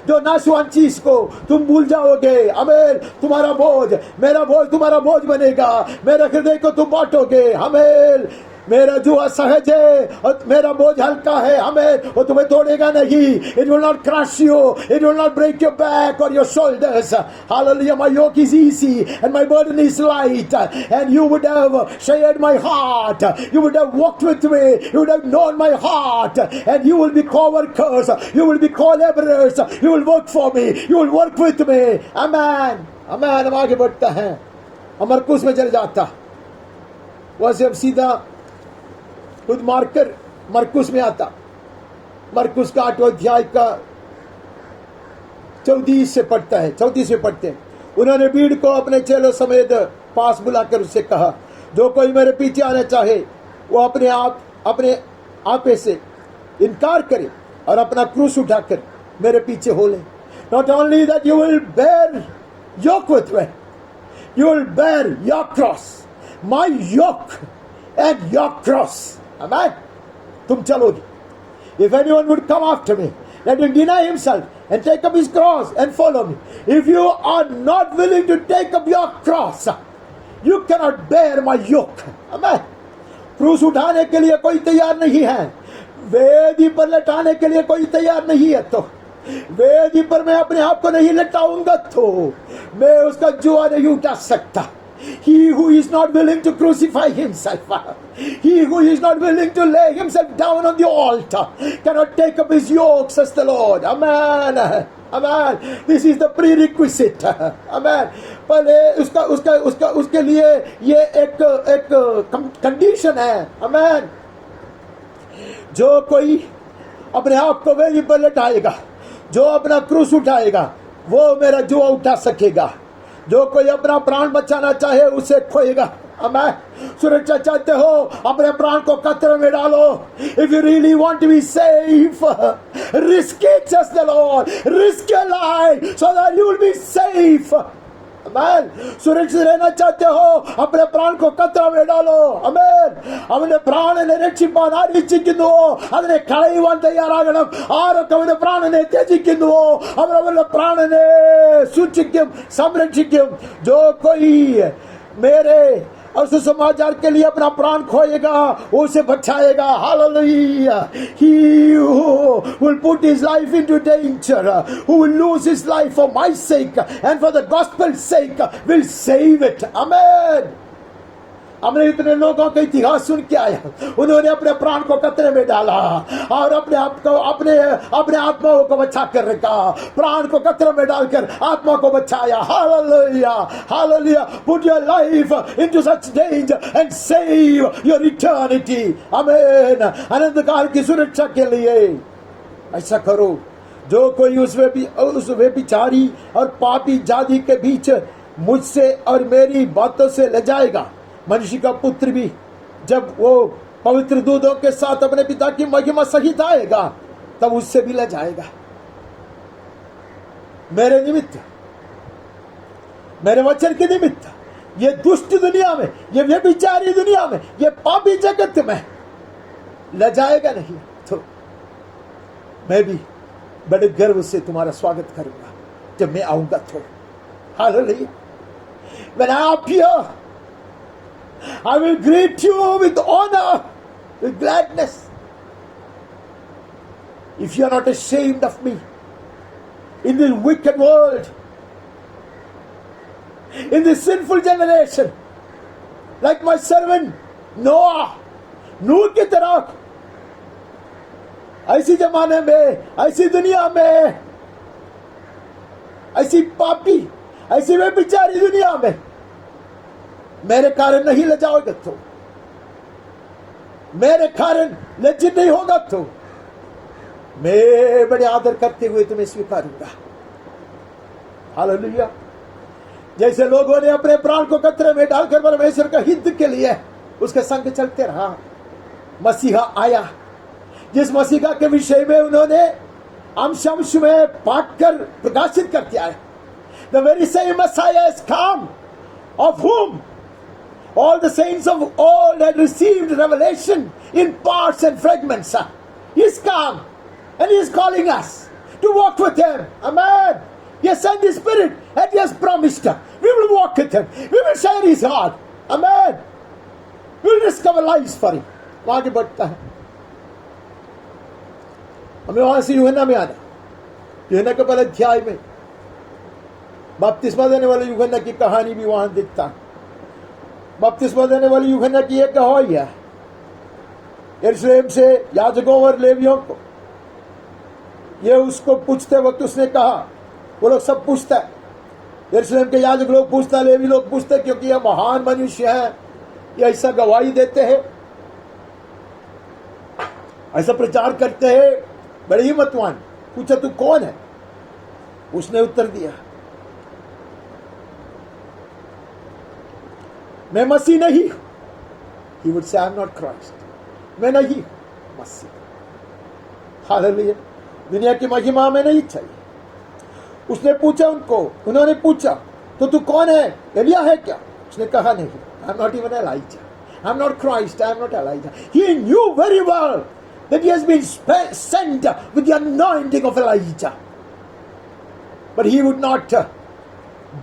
जो नाशवान चीज को तुम भूल जाओगे. अमेर, तुम्हारा बोझ मेरा बोझ तुम्हारा बोझ बनेगा. मेरे हृदय को तुम बांटोगे. अमेर, मेरा जुआ सहज है और मेरा बोझ हल्का है. हमें वो तुम्हें तोड़ेगा नहीं. It will not crush you. It will not break your back or your shoulders. Hallelujah. My yoke is easy and my burden is light. And you would have shared my heart. You would have walked with me. You would have known my heart. And you will be co-workers. You will be co-laborers. You will work for me. You will work with me. Amen. Amen. हम आगे बढ़ता है. हम मरकुस में चल जाता. वहां से हम सीधा खुद मारकर मरकुस में आता. मरकुस का 8वां अध्याय का 34 से पढ़ता है. 34 में पढ़ते हैं. उन्होंने भीड़ को अपने चेलों समेत पास बुलाकर उससे कहा, जो कोई मेरे पीछे आना चाहे वो अपने आपे से इनकार करे और अपना क्रूस उठाकर मेरे पीछे हो ले. Not only that you will bear yoke with me, you will bear your cross, my yoke and your cross. Amen. तुम चलोगे. If anyone would come after me, let him deny himself and take up his cross and follow me. If you are not willing to take up your cross, you cannot bear my yoke. Amen. क्रूस उठाने के लिए कोई तैयार नहीं है. वेदी पर लटाने के लिए कोई तैयार नहीं है तो वेदी पर मैं अपने आप को नहीं लटाऊंगा तो मैं उसका जुआ नहीं उठा सकता. He who is not willing to crucify himself, he who is not willing to lay himself down on the altar, cannot take up his yoke, says the Lord. Amen. Amen. This is the prerequisite. Amen. पहले उसके लिए ये एक condition है. Amen. जो कोई अपने आप को वेदी पर लटाएगा, जो अपना क्रूस उठाएगा, वो मेरा जुआ उठा सकेगा. जो कोई अपना प्राण बचाना चाहे उसे खोएगा. मैं सुरक्षा चाहते हो अपने प्राण को खतरे में डालो. If you really want to be safe, risk it, just the Lord. Risk your life so that you will be safe. Amen. सुरक्षित रहना चाहते हो अपने प्राण को खतरा में डालो. अमेन. അവന്റെ പ്രാണനെ രക്ഷിപ്പാൻ ആഗ്രഹിക്കുന്നുവോ അതിനെ കളയുവാൻ തയ്യാറാകണം. ആരൊക്കെ അവന്റെ പ്രാണനെ ത്യജിക്കുന്നുവോ അവർ അവരുടെ പ്രാണനെ സൂക്ഷിക്കും, സംരക്ഷിക്കും. जो कोई मेरे और सुसमाचार के लिए अपना प्राण खोएगा उसे बचाएगा. Hallelujah. He who will put his life into danger, who will lose his life for my sake and for the gospel's sake, will save it. Amen. हमने इतने लोगों का इतिहास सुन के आया, उन्होंने अपने प्राण को खतरे में डाला और अपने आप को अपने आत्माओं को बचा कर रखा. प्राण को खतरे में डालकर आत्मा को बचाया. Hallelujah. Hallelujah. Put your life into such danger and save your eternity. आमीन. अनंत काल की सुरक्षा के लिए ऐसा करो. जो कोई उस व्यभिचारी और पापी जाति के बीच मुझसे और मेरी बातों से ले जाएगा, मनुष्य का पुत्र भी जब वो पवित्र दूतों के साथ अपने पिता की महिमा सहित आएगा तब उससे भी ले जाएगा. मेरे निमित्त, मेरे वचन के निमित्त ये दुष्ट दुनिया में, ये व्यभिचारी दुनिया में, ये पापी जगत में ले जाएगा नहीं तो मैं भी बड़े गर्व से तुम्हारा स्वागत करूंगा जब मैं आऊंगा तो. Hallelujah. When I appear, I will greet you with honor, with gladness. If you are not ashamed of me in this wicked world, in this sinful generation, like my servant Noah, नूह की तरह ऐसी जमाने में, ऐसी दुनिया में, ऐसी पापी, ऐसी व्यभिचारी दुनिया में मेरे कारण नहीं ले जाओगे तो, मेरे कारण लज्जित नहीं होगा तो मैं बड़े आदर करते हुए तुम्हें स्वीकारूंगा. हालेलुया. जैसे लोगों ने अपने प्राण को खतरे में डालकर परमेश्वर का हित के लिए उसके संग चलते रहा, मसीहा आया जिस मसीहा के विषय में उन्होंने अंश में पाकर प्रकाशित करते आए. The very same Messiah has come, of whom all the saints of old had received revelation in parts and fragments. He is come and he is calling us to walk with him. Amen. He has sent his spirit and he has promised we will walk with him. We will share his heart. Amen. We will risk our lives for him. आगे बढ़ता है. हमें वहां से यूहन्ना में आना. यूहन्ना के पहले अध्याय में बपतिस्मा देने वाले यूहन्ना की कहानी भी वहां दिखता है. बपतिस्मा देने वाली यूहन्ना की एक गवाही है. यरूशलेम से याजकों और लेवियों को ये उसको पूछते वक्त उसने कहा, वो लोग सब पूछता है, यरूशलेम के याजक लोग पूछता है, लेवी लोग पूछते हैं, क्योंकि ये महान मनुष्य है, ये ऐसा गवाही देते हैं, ऐसा प्रचार करते हैं, बड़े हिम्मतवान. पूछा तू कौन है? उसने उत्तर दिया, मैं मसीह नहीं. He would say, I am not Christ. मैं नहीं मसीह. हालेलुया. दुनिया की महिमा में नहीं चाहिए. उसने पूछा उनको, उन्होंने पूछा तो तू कौन है? एलिया है क्या? उसने कहा नहीं. I am not even Elijah. I am not Christ. I am not Elijah. He knew very well that he has been sent with the anointing of Elijah. But he would not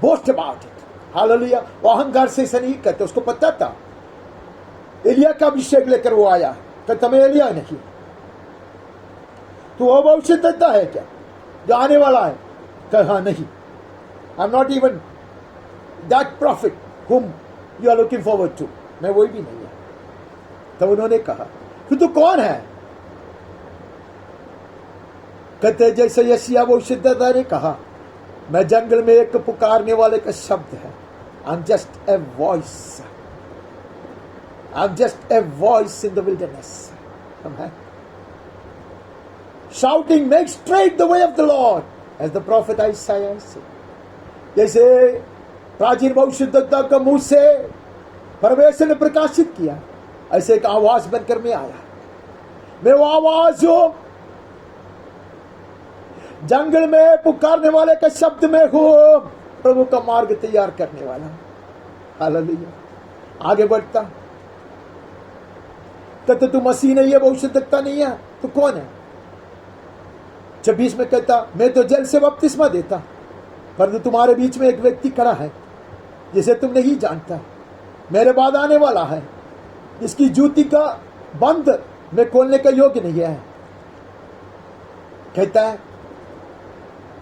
boast about it. Hallelujah. वो अहंकार से ऐसा नहीं करते. उसको पता था एलिया का अभिषेक लेकर वो आया, तो तुम्हें एलिया नहीं. तो वो भविष्यद्वक्ता है क्या जो आने वाला है? कहा नहीं, I am not even that profit whom you are looking forward to, मैं वही भी नहीं है। तब उन्होंने कहा कि तू कौन है? कहते जैसे यशायाह भविष्यद्वक्ता ने कहा, मैं जंगल में एक पुकारने वाले का शब्द है। I am just a voice, I am just a voice in the wilderness, shouting, make straight the way of the Lord, as the prophet Isaiah said. जैसे प्राचीन भविष्यद्वक्ता का मुंह से परमेश्वर ने प्रकाशित किया, ऐसे एक आवाज बनकर मैं आया। मैं वो आवाज हूं, जंगल में पुकारने वाले का शब्द में हूं, प्रभु का मार्ग तैयार करने वाला। हालेलुया। आगे बढ़ता, कहते तू मसीह नहीं है, भविष्यद्वक्ता नहीं है, तो कौन है? 26 में कहता, मैं तो जल से बपतिस्मा देता, परंतु तुम्हारे बीच में एक व्यक्ति खड़ा है जिसे तुम नहीं जानता, मेरे बाद आने वाला है, जिसकी जूती का बंद मैं खोलने का योग्य नहीं है। कहता है,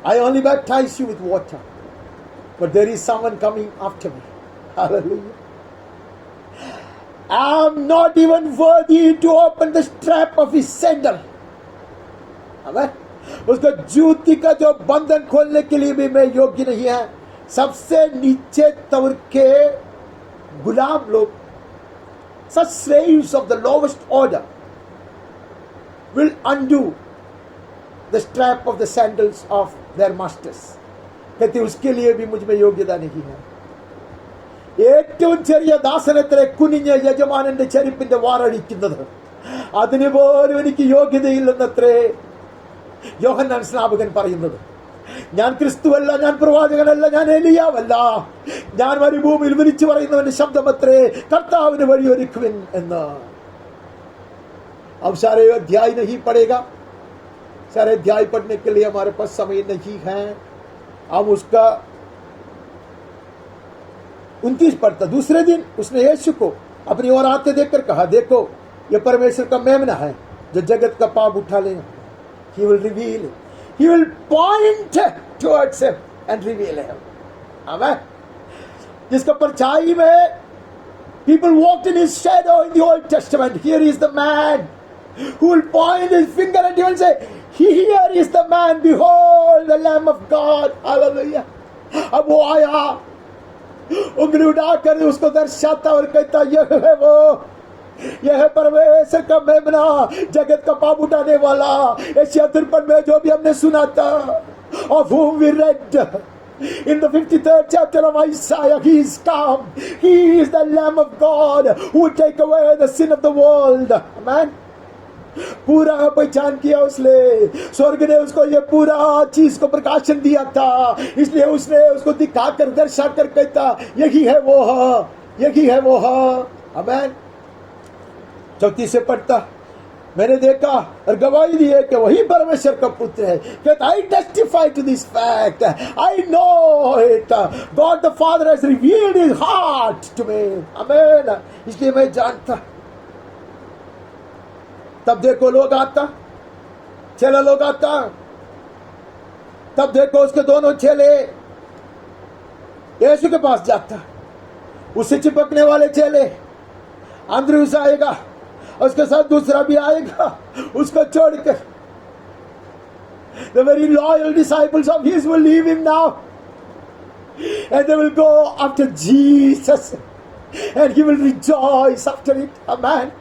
I only baptize you with water, but there is someone coming after me. Hallelujah. I am not even worthy to open the strap of his sandal. Amen. उसका जूती का जो बंधन खोलने के लिए भी मैं योग्य नहीं है। सबसे नीचे तवर के गुलाम लोग, such slaves of the lowest order, will undo the strap of the sandals of their masters. कहते उसके लिए भी मुझ में योग्यता नहीं है। ഏറ്റവും ചെറിയ ദാസനത്തിലെ കുനിഞ്ഞ യജമാനന്റെ ചെരുപ്പിന്റെ വാറഴിക്കുന്നത് അതിന് പോലും എനിക്ക് യോഗ്യതയില്ലെന്നത്രേ യോഹന്നാൻ സ്നാപകൻ പറയുന്നത്. ഞാൻ ക്രിസ്തുവല്ല, ഞാൻ പ്രവാചകനല്ല, ഞാൻ എലിയാവല്ല, ഞാൻ മരുഭൂമിയിൽ വിളിച്ചു പറയുന്നവന്റെ ശബ്ദമത്രേ കർത്താവിന് വഴിയൊരുക്കുവിൻ എന്ന്. अब सारे अध्याय नहीं पढ़ेगा, सारे अध्याय पढ़ने के लिए हमारे पास समय नहीं है। हम उसका 29 पढ़ता। दूसरे दिन उसने यीशु को अपनी ओर आते देखकर कहा, देखो यह परमेश्वर का मेमना है जो जगत का पाप उठा ले। He will reveal it. He will point towards him and reveal him. Amen. जिसका परछाई में people walked in his shadow in the Old Testament. Here is the man who will point his finger at you and say, here is the man, behold the Lamb of God. Hallelujah. अब वो आया, उंगली उठाकर उसको दर्शाता और कहता, यह है वो, यह है परमेश्वर का मेमना, जगत का पाप उठाने वाला। यशायाह 53 में जो भी हमने सुना था, of whom we read in the 53rd chapter of Isaiah, he is come. He is the Lamb of God who will take away the sin of the world. Amen. पूरा पहचान किया उसने, स्वर्ग ने उसको ये पूरा चीज को प्रकाशन दिया था, इसलिए उसने उसको दिखाकर दर्शाकर कहता, यही है वो है, यही है वो है। आमीन। 34 से पढ़ता, मैंने देखा और गवाही दी है कि वही परमेश्वर का पुत्र है। कहता, I testify to this fact, I know it, God the Father has revealed his heart to me. आमीन। इसलिए मैं जानता। तब देखो लोग आता, चेला लोग आता, तब देखो उसके दोनों चेले यीशु के पास जाता, उससे चिपकने वाले चेले, अंद्रुस आएगा, उसके साथ दूसरा भी आएगा, उसको छोड़कर। The very loyal disciples of his will leave him now, and they will go after Jesus, and he will rejoice after it. Amen.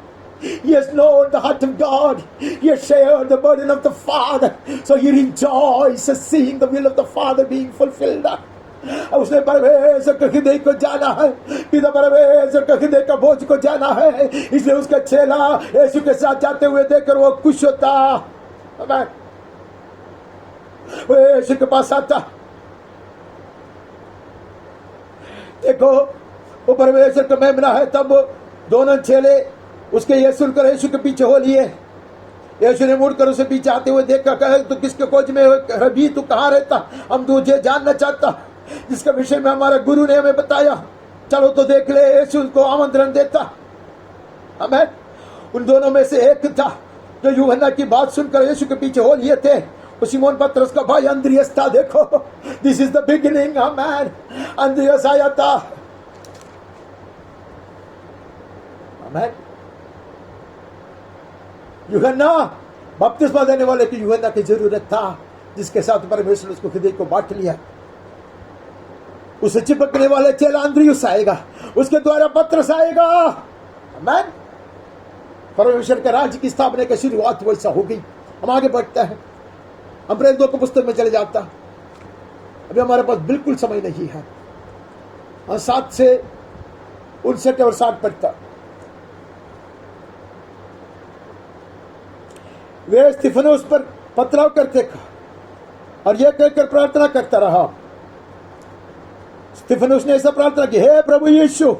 He has known the heart of God. He has shared the burden of the Father. So he rejoices seeing the will of the Father being fulfilled. उसने परमेश्वर के हृदय को जाना है, पिता परमेश्वर के हृदय का बोझ को जाना है, इसलिए उसका चेला यीशु के साथ जाते हुए देखकर वो खुश होता। वो यीशु के पास आता, देखो वो परमेश्वर का मेमना है। तब दोनों चेले उसके यीशु के पीछे हो लिए। यीशु ने मुड़कर उसे पीछे आते हुए देखा, कहे तू किसके खोज में है भी, तू कहाँ रहता, हम तुझे जानना चाहता, जिसका विषय में हमारा गुरु ने हमें बताया, चलो तो देख ले। यीशु उनको आमंत्रण देता। हमें उन दोनों में से एक था जो यूहन्ना की बात सुनकर यीशु के पीछे हो लिए थे, वो शिमोन पतरस का भाई अंद्रियस था। देखो, दिस इज द बिगिनिंग। आमेन। अंद्रियस आया था। आमेन। यूहन्ना बपतिस्मा देने वाले की यूहन्ना की जरूरत था, जिसके साथ परमेश्वर उसको हृदय को बांट लिया। उसे चिपकने वाले चेला अंद्रियुस आएगा, उसके द्वारा पतरस आएगा। आमेन। परमेश्वर के राज्य की स्थापना की शुरुआत वैसा होगी। हम आगे बढ़ते हैं। हम प्रेरितों की पुस्तक में चले जाता। अभी हमारे पास बिल्कुल समय नहीं है। 7 से 59 और 60 पढ़ता। वे स्तिफनुस पर पथराव करते और यह कहकर प्रार्थना करता रहा। स्तिफनुस ने ऐसा प्रार्थना की, हे प्रभु यीशु,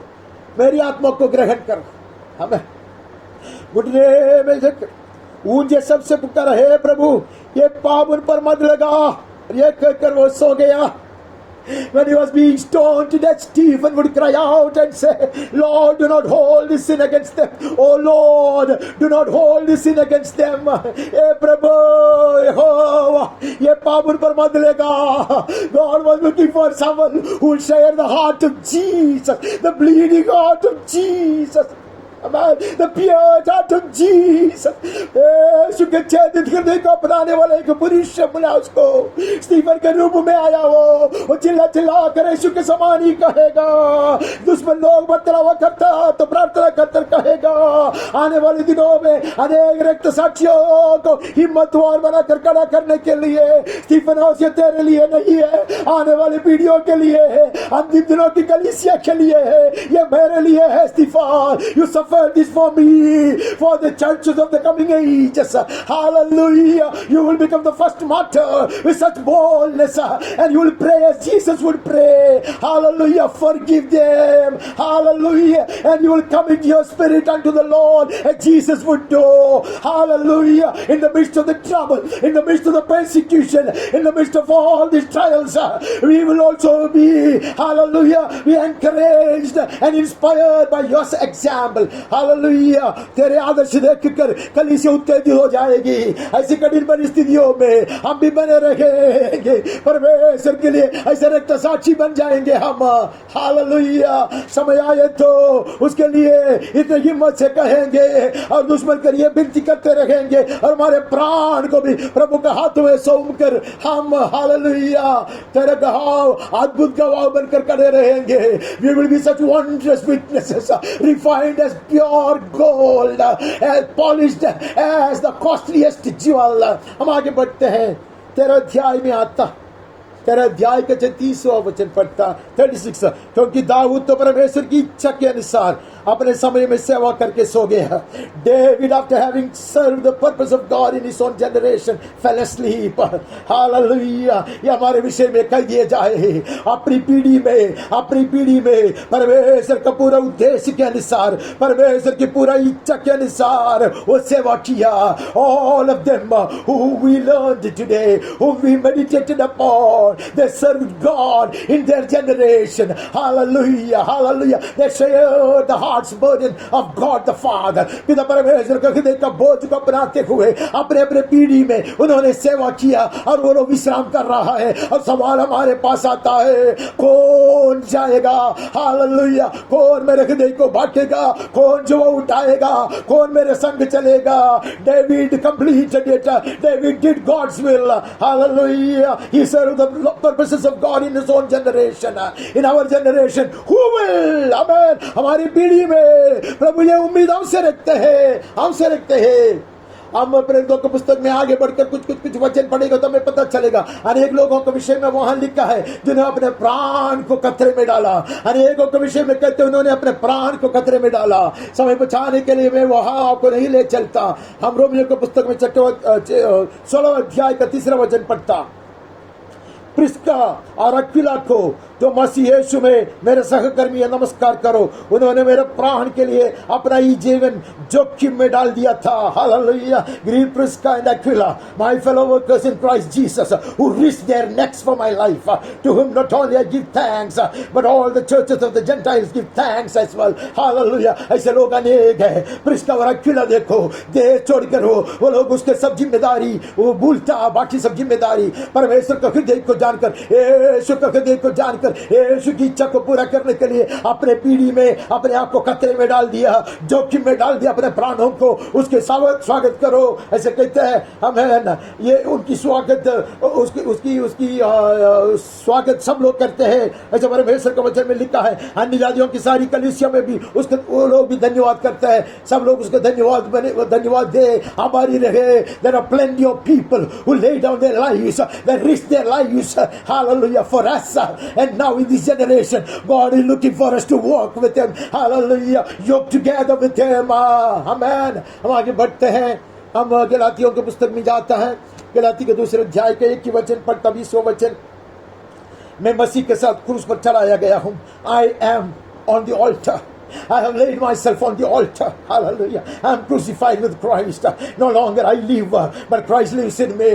मेरी आत्मा को ग्रहण कर। हमें घुटने में ऊंचे सबसे पुकारा, हे प्रभु, ये पाप उन पर मत लगा। ये कहकर वो सो गया। When he was being stoned to death, Stephen would cry out and say, Lord, do not hold this sin against them. Oh Lord, do not hold this sin against them. Hey Prabhu, Yehovah, ये पाप उन पर मत लेगा। God was looking for someone who would share the heart of Jesus, the bleeding heart of Jesus. The pure heart of Jesus. यीशु के छेदित हृदय को अपनाने वाला एक पुरुष मिला उसको। स्टीफन के रूप में आया वो चिल्ला चिल्ला कर यीशु के समान ही कहेगा। दुश्मन लोग बतलावा करता तो प्रार्थना करते कहेगा। आने वाले दिनों में अनेक रक्त साक्षियों को हिम्मतवान बनाकर खड़ा करने के लिए स्टीफन ये तेरे लिए नहीं है, आने वाली पीढ़ियों के लिए है, अंतिम दिनों की कलीसिया के लिए है, ये मेरे लिए है। Stephen, you suffered this for me, for the churches of the coming ages. Hallelujah. You will become the first martyr with such boldness, and you will pray as Jesus would pray. Hallelujah. Forgive them. Hallelujah. And you will commit your spirit unto the Lord as Jesus would do. Hallelujah. In the midst of the trouble, in the midst of the persecution, in the midst of all these trials, we will also be, hallelujah, be encouraged and inspired by your example. Hallelujah. तेरे आदर्श देखकर कलीसिया उत्तेजित हो जाएगी। ऐसी कठिन परिस्थितियों में हम भी बने रहेंगे, परमेश्वर के लिए ऐसे रक्त साक्षी बन जाएंगे हम। हालेलुया। समय आए तो उसके लिए इतनी हिम्मत से कहेंगे और दुश्मन के लिए विनती करते रहेंगे और हमारे प्राण को भी प्रभु के हाथों में सौंप कर हम, हालेलुया, तेरे गवाह, अद्भुत गवाह बनकर खड़े रहेंगे। We will be such wondrous witnesses, refined as pure gold, as polished as the costliest jewel. हम आगे बढ़ते हैं। 13 अध्याय में आता, 13 अध्याय का 30वां वचन पढ़ता, 36। क्योंकि दाऊद तो परमेश्वर की इच्छा के अनुसार अपने समय में सेवा करके सो गया। David, after having served the purpose of God in his own generation, fell asleep. Hallelujah. ये हमारे विषय में कह दिए जाए। अपनी पीढ़ी में परमेश्वर का पूरा उद्देश्य के अनुसार, परमेश्वर की पूरा इच्छा के अनुसार वो सेवा किया। All of them who we learned today, who we meditated upon, they served God in their generation. Hallelujah. Hallelujah. They shared the heart's burden of God the Father. पिता परमेश्वर के हृदय का बोझ को अपनाते हुए अपने अपने पीढ़ी में उन्होंने सेवा किया और वो लोग विश्राम कर रहा है। और सवाल हमारे पास आता है, कौन जाएगा? हालेलुया। कौन मेरे हृदय को बांटेगा? कौन जो उठाएगा? कौन मेरे संग चलेगा? David completed it. David did God's will. Hallelujah. He served the purposes of God in his own generation. In our generation, who will? Amen. हमारी पीढ़ी में प्रभु ये उम्मीद हमसे रखते हैं। हम प्रेरितों की पुस्तक में आगे बढ़कर कुछ वचन पढ़ेगा तो हमें पता चलेगा। अनेक लोगों के विषय में वहां लिखा है जिन्होंने अपने प्राण को खतरे में डाला। अनेकों के विषय में कहते उन्होंने अपने प्राण को खतरे में डाला। समय बचाने के लिए मैं वहां आपको नहीं ले चलता। हम रोमियों की पुस्तक में 16 अध्याय का 3 वचन पढ़ता। प्रिस्का और अक्विला को जो मसीह यीशु में मेरे सहकर्मी है, नमस्कार करो। उन्होंने मेरे प्राण के लिए अपना ही जीवन जोखिम में डाल दिया था। Hallelujah. Greet Prisca and Aquila, my fellow workers in Christ Jesus, who risked their necks for my life, to whom not only I give thanks but all the churches of the gentiles give thanks as well. Hallelujah. ऐसे लोग अनेक है। Prisca और Aquila देखो, देश छोड़कर वो लोग उसके सब जिम्मेदारी वो भूलता, बाकी सब जिम्मेदारी परमेश्वर का हृदय को जानकर, यीशु का हृदय को जानकर, यीशु की इच्छा को पूरा करने के लिए अपने पीढ़ी में अपने आप को खतरे में डाल दिया, जोखिम में डाल दिया अपने प्राणों को। उसके स्वागत करो, ऐसे कहते हैं हमें। ये उनकी स्वागत उसकी स्वागत सब लोग करते हैं, ऐसे परमेश्वर के वचन में लिखा है। अन्य जातियों की सारी कलीसिया में भी उसके वो लोग भी धन्यवाद करते हैं। सब लोग उसको धन्यवाद दे, आभारी रहे। There are plenty of people who lay down their lives, they risk their lives, hallelujah, for us. And now in this generation, God is looking for us to walk with Him, hallelujah, yoke together with Him, amen. हम आगे बढ़ते हैं। हम गलातियों के पुस्तक में जाता है। गलाती के दूसरे अध्याय के 1 वचन पढ़ता, 20वां वचन। मैं मसीह के साथ क्रूस पर चढ़ाया गया हूँ। I am on the altar. I have laid myself on the altar. Hallelujah. I am crucified with Christ. No longer I live, but Christ lives in me.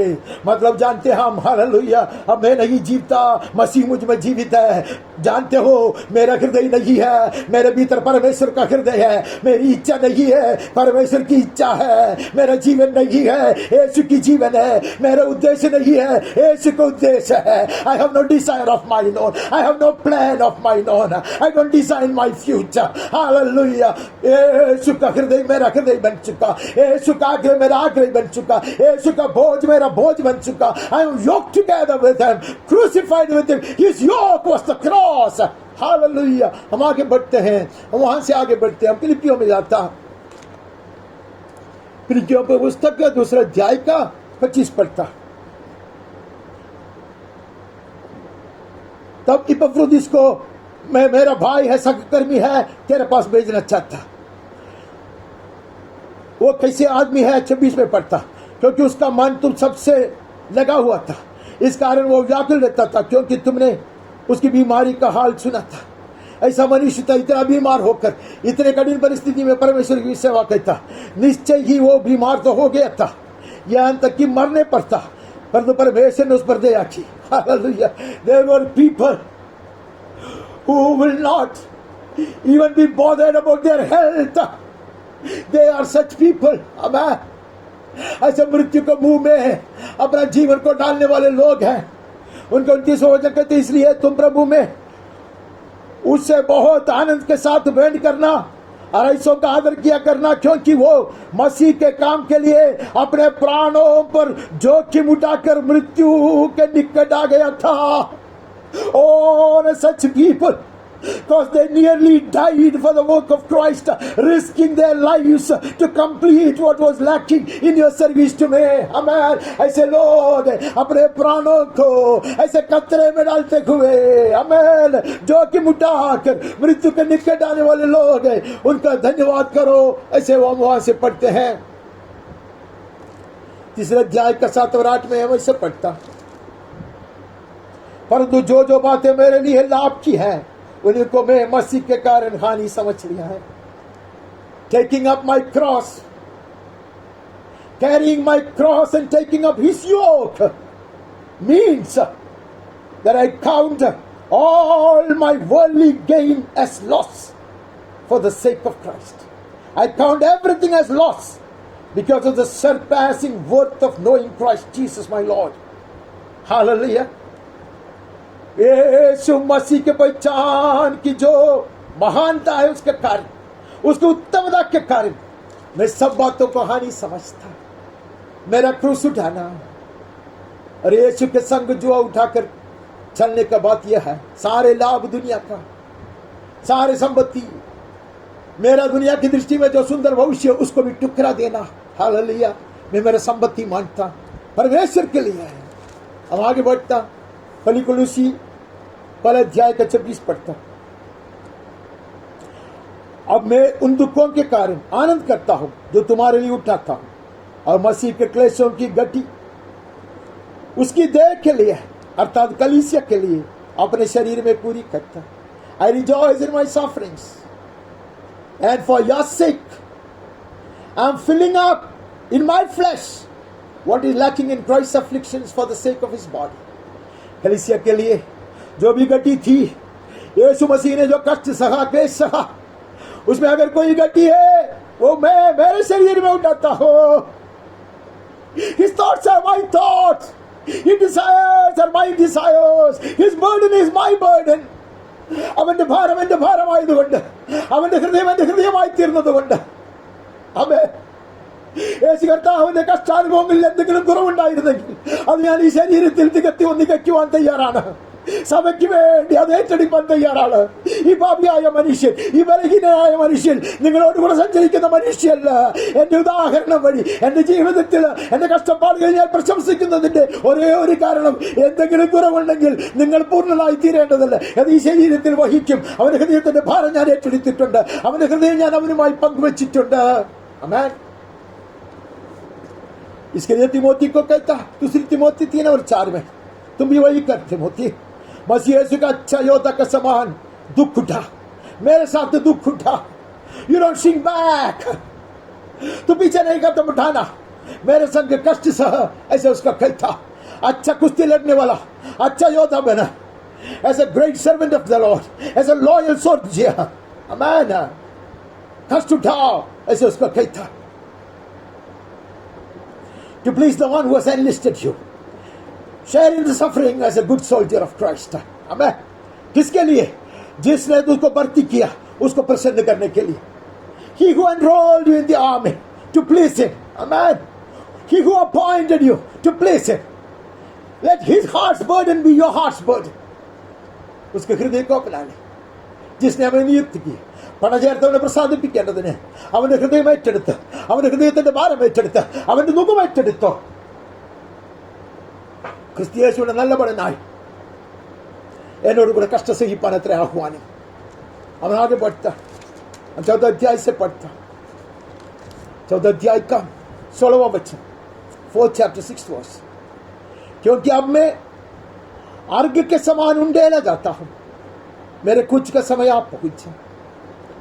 मतलब जानते हम, हालेलुया, अब मैं नहीं जीवता, मसीह मुझ में जीवित है। जानते हो, मेरा हृदय नहीं है, मेरे भीतर परमेश्वर का हृदय है। मेरी इच्छा नहीं है, परमेश्वर की इच्छा है। मेरा जीवन नहीं है, यीशु की जीवन है। मेरा उद्देश्य नहीं है, यीशु का उद्देश्य है। I have no desire of mine own. I have no plan of mine own. I don't design my future. Hallelujah. Yeshu का हृदय मेरा हृदय बन चुका, यीशु का आग्रह मेरा आग्रह बन चुका, यीशु का बोझ मेरा बोझ बन चुका। I am yoked together with Him, crucified with Him. His yoke was the cross. Hallelujah. हम आगे बढ़ते हैं, हम वहां से आगे बढ़ते हैं। हम फिलिपियों में जाता, फिलिपियों के पुस्तक का दूसरा अध्याय का 25 पढ़ता। तब इपफ्रुदीतुस को मैं, मेरा भाई है, सहकर्मी है, तेरे पास भेजना चाहता। वो कैसे आदमी है, 26 में पढ़ता। क्योंकि उसका मन तुम सबसे लगा हुआ था, इस कारण वो व्याकुल रहता था, क्योंकि तुमने उसकी बीमारी का हाल सुना था। ऐसा मनुष्य था, इतना बीमार होकर इतने कठिन परिस्थिति में परमेश्वर की सेवा करता। निश्चय ही वो बीमार तो हो गया था, यहाँ तक कि मरने पर था, परंतु परमेश्वर ने उस पर दया की। Hallelujah. There were people who will not even be bothered about their health. They are such people. Amen. ऐसे मृत्यु के मुंह में अपना जीवन को डालने वाले लोग हैं। उनको 29वां वचन कहते, इसलिए तुम प्रभु में उससे बहुत आनंद के साथ भेंट करना और ऐसों का आदर किया करना, क्योंकि वो मसीह के काम के लिए अपने प्राणों पर जोखिम उठाकर मृत्यु के निकट आ गया था। Oh, such people, because they nearly died for the work of Christ, risking their lives to complete what was lacking in your service to me. Amen. ऐसे लोग अपने प्राणों को ऐसे खतरे में डालते हुए, अमेन, जोखिम उठाकर मृत्यु के निकट आने वाले लोग हैं, उनका धन्यवाद करो। ऐसे वो वहां से पढ़ते हैं। तीसरे अध्याय का 7 और 8 में हम ऐसे पढ़ता, परंतु जो जो बातें मेरे लिए लाभ की है, उनको मैं मसीह के कारण हानि समझ लिया है। Taking up my cross, carrying my cross and taking up His yoke means that I count all my worldly gain as loss for the sake of Christ. I count everything as loss because of the surpassing worth of knowing Christ Jesus my Lord. Hallelujah. यीशु मसीह के पहचान की जो महानता है, उसके कारण, उसकी उत्तमता के कारण मैं सब बातों को हानि समझता। मेरा क्रूस उठाना और यीशु के संग जुआ उठाकर चलने का बात यह है, सारे लाभ दुनिया का, सारे संपत्ति, मेरा दुनिया की दृष्टि में जो सुंदर भविष्य, उसको भी टुकड़ा देना। हालेलुया। मैं मेरा संपत्ति मानता परमेश्वर के लिए है। अब आगे बढ़ता, कुलुसी पहले अध्याय का 26 पढ़ता। अब मैं उन दुखों के कारण आनंद करता हूं जो तुम्हारे लिए उठाता हूं, और मसीह के क्लेशों की गति उसकी देह के लिए, अर्थात कलीसिया के लिए अपने शरीर में पूरी करता। I rejoice in my sufferings and for your sake I am filling up in my flesh what is lacking in Christ's afflictions for the sake of his body. कलीसिया के लिए जो भी गति थी, यीशु मसीह ने जो कष्ट सहा, क्लेश सहा, उसमें अगर कोई गति है वो मैं मेरे शरीर में उठाता हूं। His thoughts are my thoughts, his desires are my desires, his burden is my burden. അവന്റെ ഭാരമായതുകൊണ്ട്, അവന്റെ ഹൃദയമായി തീർന്നതുകൊണ്ട്, അവൻ യേശു കർത്താവിന്റെ കഷ്ടാനുഭവങ്ങളിൽ എന്തെങ്കിലും കുറവുണ്ടായിരുന്നെങ്കിൽ അത് ഞാൻ ഈ ശരീരത്തിൽ തികയ്ക്കുവാൻ തയ്യാറാണ്. സഭയ്ക്ക് വേണ്ടി അത് ഏറ്റെടുക്കാൻ തയ്യാറാണ്. ഈ പാപിയായ മനുഷ്യൻ, ഈ ബലഹീനനായ മനുഷ്യൻ, നിങ്ങളോടുകൂടെ സഞ്ചരിക്കുന്ന മനുഷ്യല്ല, എന്റെ ഉദാഹരണം വഴി എന്റെ ജീവിതത്തിൽ എന്റെ കഷ്ടപ്പാടുകൾ ഞാൻ പ്രശംസിക്കുന്നതിന്റെ ഒരേ ഒരു കാരണം, എന്തെങ്കിലും കുറവുണ്ടെങ്കിൽ നിങ്ങൾ പൂർണ്ണനായി തീരേണ്ടതല്ല, അത് ഈ ശരീരത്തിൽ വഹിക്കും. അവന്റെ ഹൃദയത്തിന്റെ ഭാരം ഞാൻ ഏറ്റെടുത്തിട്ടുണ്ട്. അവന്റെ ഹൃദയം ഞാൻ അവനുമായി പങ്കുവച്ചിട്ടുണ്ട്. ആമേൻ. इसके लिए तिमोथी को कहता, दूसरी तिमोथी 3:4 में, तुम भी वही कर तिमोथी। मसीह यीशु का अच्छा योद्धा का समान दुख उठा, मेरे साथ दुख उठा। यू डोंट सिंक बैक, तू पीछे नहीं कदम उठाना, मेरे संग कष्ट सह, ऐसे उसका कहता। अच्छा कुश्ती लड़ने वाला, अच्छा योद्धा बना, as a great servant of the lord, as a loyal soldier, amen. कष्ट उठाओ, ऐसे उसका कहता, to please the one who has enlisted you. Share in the suffering as a good soldier of Christ. Amen. किसके लिए? जिसने तुझको भर्ती किया उसको प्रसन्न करने के लिए. He who enrolled you in the army to please him. Amen. He who appointed you to please him. Let his heart's burden be your heart's burden. उसके हृदय को अपना ले, जिसने हमें नियुक्त किया. പണചേർത്തവനെ പ്രസാദിപ്പിക്കേണ്ടതിന് അവന്റെ ഹൃദയം ഏറ്റെടുത്ത്, അവന്റെ ഹൃദയത്തിന്റെ ഭാരം ഏറ്റെടുത്ത്, അവന്റെ ദുഃഖം ഏറ്റെടുത്തോ. ക്രിസ്തുയേശുവിന്റെ നല്ല പടനായി എന്നോട് കൂടെ കഷ്ട സഹിപ്പാൻ എത്ര ആഹ്വാനം. അവൻ आगे बढ़ता, 14 अध्याय से पढ़ता, 14 अध्याय का 16वां वचन, 4th chapter 6th verse. क्योंकि अब मैं अर्घ के समान उंडेला जाता हूं, मेरे कुछ का समय आप पहुंचा.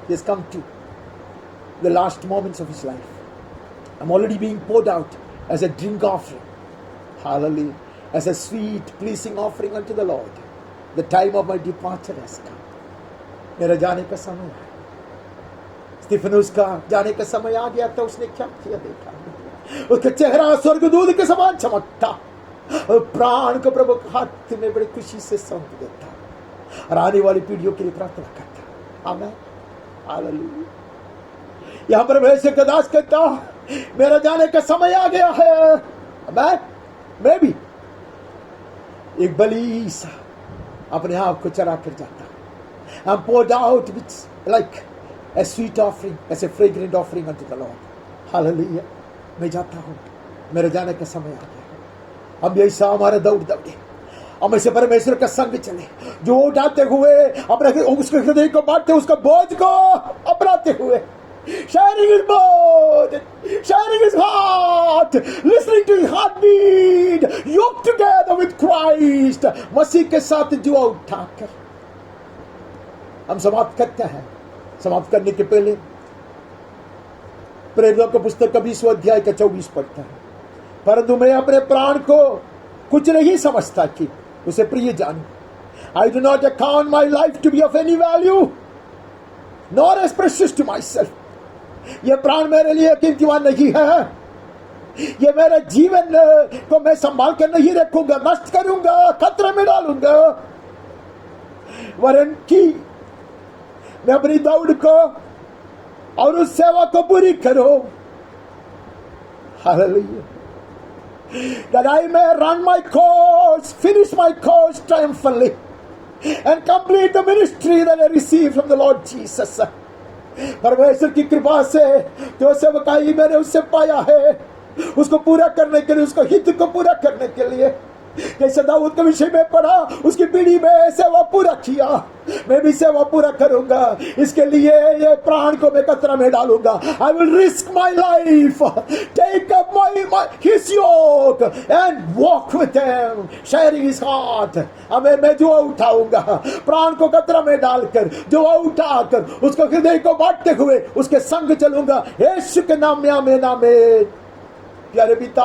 He has come to the last moments of his life. I'm already being poured out as a drink offering. Hallelujah. As a sweet, pleasing offering unto the Lord. The time of my departure has come. मेरा जाने का समय है. Stephanus का जाने का समय आ गया था. उसने क्या किया देखा. उसका चेहरा स्वर्गदूत के समान चमकता और प्राण को प्रभु के हाथ में बड़ी खुशी से सौंप देता और आने वाली पीढ़ियों के लिए प्रार्थना करता. आमीन. हालेलुया. यहां पर वैसे का दास कहता, मेरा जाने का समय आ गया है. मैं भी एक बलि सा अपने आप को चढ़ा कर जाता. I'm poured out with like a sweet offering, as a fragrant offering unto the Lord. Hallelujah. मैं जाता हूं, मेरे जाने का समय आ गया. अब ऐसा हमारे दौड़े हम ऐसे परमेश्वर का संग चले, जो उठाते हुए अपने उसके हृदय को बांटते, उसका बोझ को अपनाते हुए, sharing his burden, sharing his heart, listening to his heartbeat, yoked together with Christ. मसीह के साथ जुआ उठाकर हम समाप्त करते हैं. समाप्त करने के पहले प्रेरितों की पुस्तक का 20वां अध्याय का 24 पढ़ता है. परंतु मैं अपने प्राण को कुछ नहीं समझता कि उसे प्रिय जानूं. I do not account my life to be of any value, nor as precious to myself. ये प्राण मेरे लिए कीमतीवान नहीं है. ये मेरे जीवन को मैं संभाल कर नहीं रखूंगा, नष्ट करूंगा, खतरे में डालूंगा. वरन की मैं अपनी दौड़ को और उस सेवा को पूरी करूं. Hallelujah. That I may run my course, finish my course triumphantly, and complete the ministry that I received from the Lord Jesus. परमेश्वर की कृपा से जो सेवकाई मैंने उससे पाया है, उसको पूरा करने के लिए, उसको हित को पूरा करने के लिए जैसे दाऊद के विषय में पढ़ा, उसकी पीढ़ी में सेवा पूरा किया, मैं भी सेवा पूरा करूंगा। इसके लिए ये प्राण को मैं खतरा में डालूंगा। I will risk my life, take up his yoke and walk with him, sharing his heart. हमें मैं जुआ उठाऊंगा, प्राण को खतरा में डालकर जुआ उठाकर उसको हृदय को बांटते हुए उसके संग चलूंगा। यीशु के नाम में आमीन आमीन। प्यारे पिता,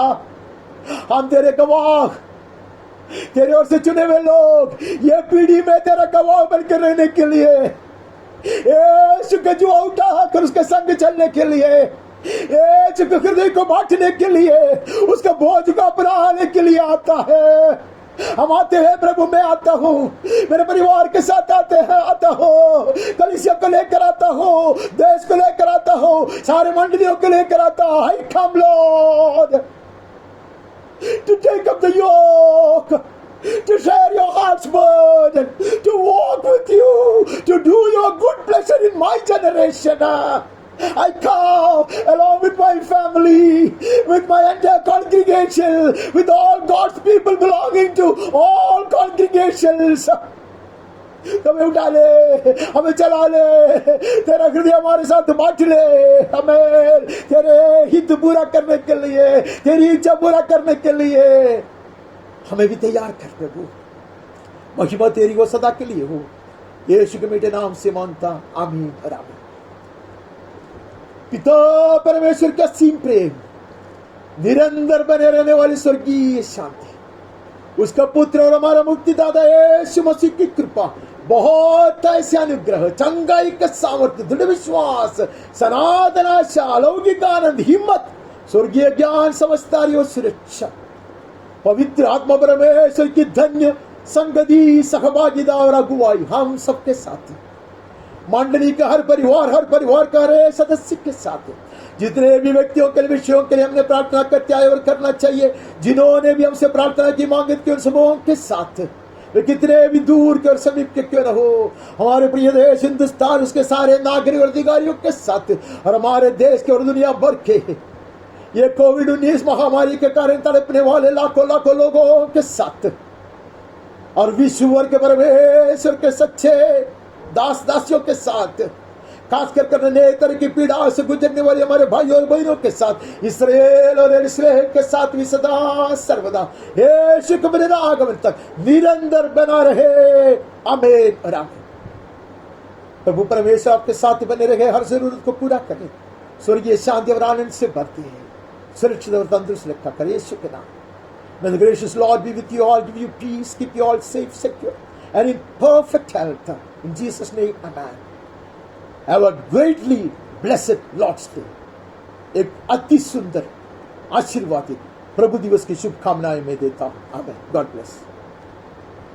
हम तेरे गवाह, तेरे ओर से चुने हुए लोग, ये पीढ़ी में तेरा गवाह बनकर रहने के लिए, यीशु के जुआ उठाकर उसके संग चलने के लिए, यीशु के हृदय को बांटने के लिए, उसका बोझ को अपनाने के लिए आता है। हम आते हैं प्रभु, मैं आता हूँ, मेरे परिवार के साथ आते हैं, आता हूँ, कलीसिया को लेकर आता हूँ, देश को लेकर आता हूँ, सारे मंडलियों को लेकर आता हूँ। I come Lord to take up the yoke, to share your heart's burden, to walk with you, to do your good pleasure in my generation. I come along with my family, with my entire congregation, with all God's people belonging to all congregations. हमें उठा ले, हमें चला ले, तेरा हृदय हमारे साथ बांट ले, हमें तेरे हित पूरा करने के लिए, तेरी इच्छा पूरा करने के लिए हमें भी तैयार कर प्रभु। महिमा तेरी वो सदा के लिए हो, यीशु के मीठे नाम से मांगता, आमीन और आमीन। पिता परमेश्वर का असीम प्रेम, निरंतर बने रहने वाली स्वर्गीय शांति, उसका पुत्र और हमारा मुक्तिदाता यीशु मसीह की कृपा, बहुत ऐसे अनुग्रह, चंगाई का सामर्थ्य, दृढ़ विश्वास, सनातन आशा, अलौकिक आनंद, हिम्मत, स्वर्गीय ज्ञान, समझदारी और सुरक्षा, पवित्र आत्मा परमेश्वर की धन्य संगति, सहभागिता और अगुवाई हम सबके साथ, मंडली का हर परिवार का हर सदस्य के साथ, जितने भी व्यक्तियों के विषयों के लिए हमने प्रार्थना करते आए और करना चाहिए, जिन्होंने भी हमसे प्रार्थना की मांगे की उन सबों के साथ, वे कितने भी दूर के और समीप के क्यों न हो, हमारे प्रिय देश हिंदुस्तान, उसके सारे नागरिक और अधिकारियों के साथ, और हमारे देश के और दुनिया भर के ये कोविड-19 महामारी के कारण तड़पने वाले लाखों लोगों के साथ, और विश्व भर के परमेश्वर के सच्चे दास दासियों के साथ, खासकर करने तरह की पीड़ा से गुजरने वाले हमारे भाइयों और बहनों के साथ, इसराइल और इस्राएल के साथ भी सदा सर्वदा यीशु के मेरे आगमन तक निरंतर बना रहे, आमीन और आमीन। प्रभु परमेश्वर आपके साथ बने रहे, हर जरूरत को पूरा करें, स्वर्गीय शांति और आनंद से भरते हैं, सुरक्षित और तंदुरुस्त रखा करे यीशु के नाम। May the gracious Lord be with you all, give you peace, keep you all safe, secure, and in perfect health. In Jesus' name, amen. Have a greatly blessed Lord's Day. एक अति सुंदर आशीर्वादित प्रभु दिवस की शुभकामनाएं मैं देता हूं। आमीन। God bless.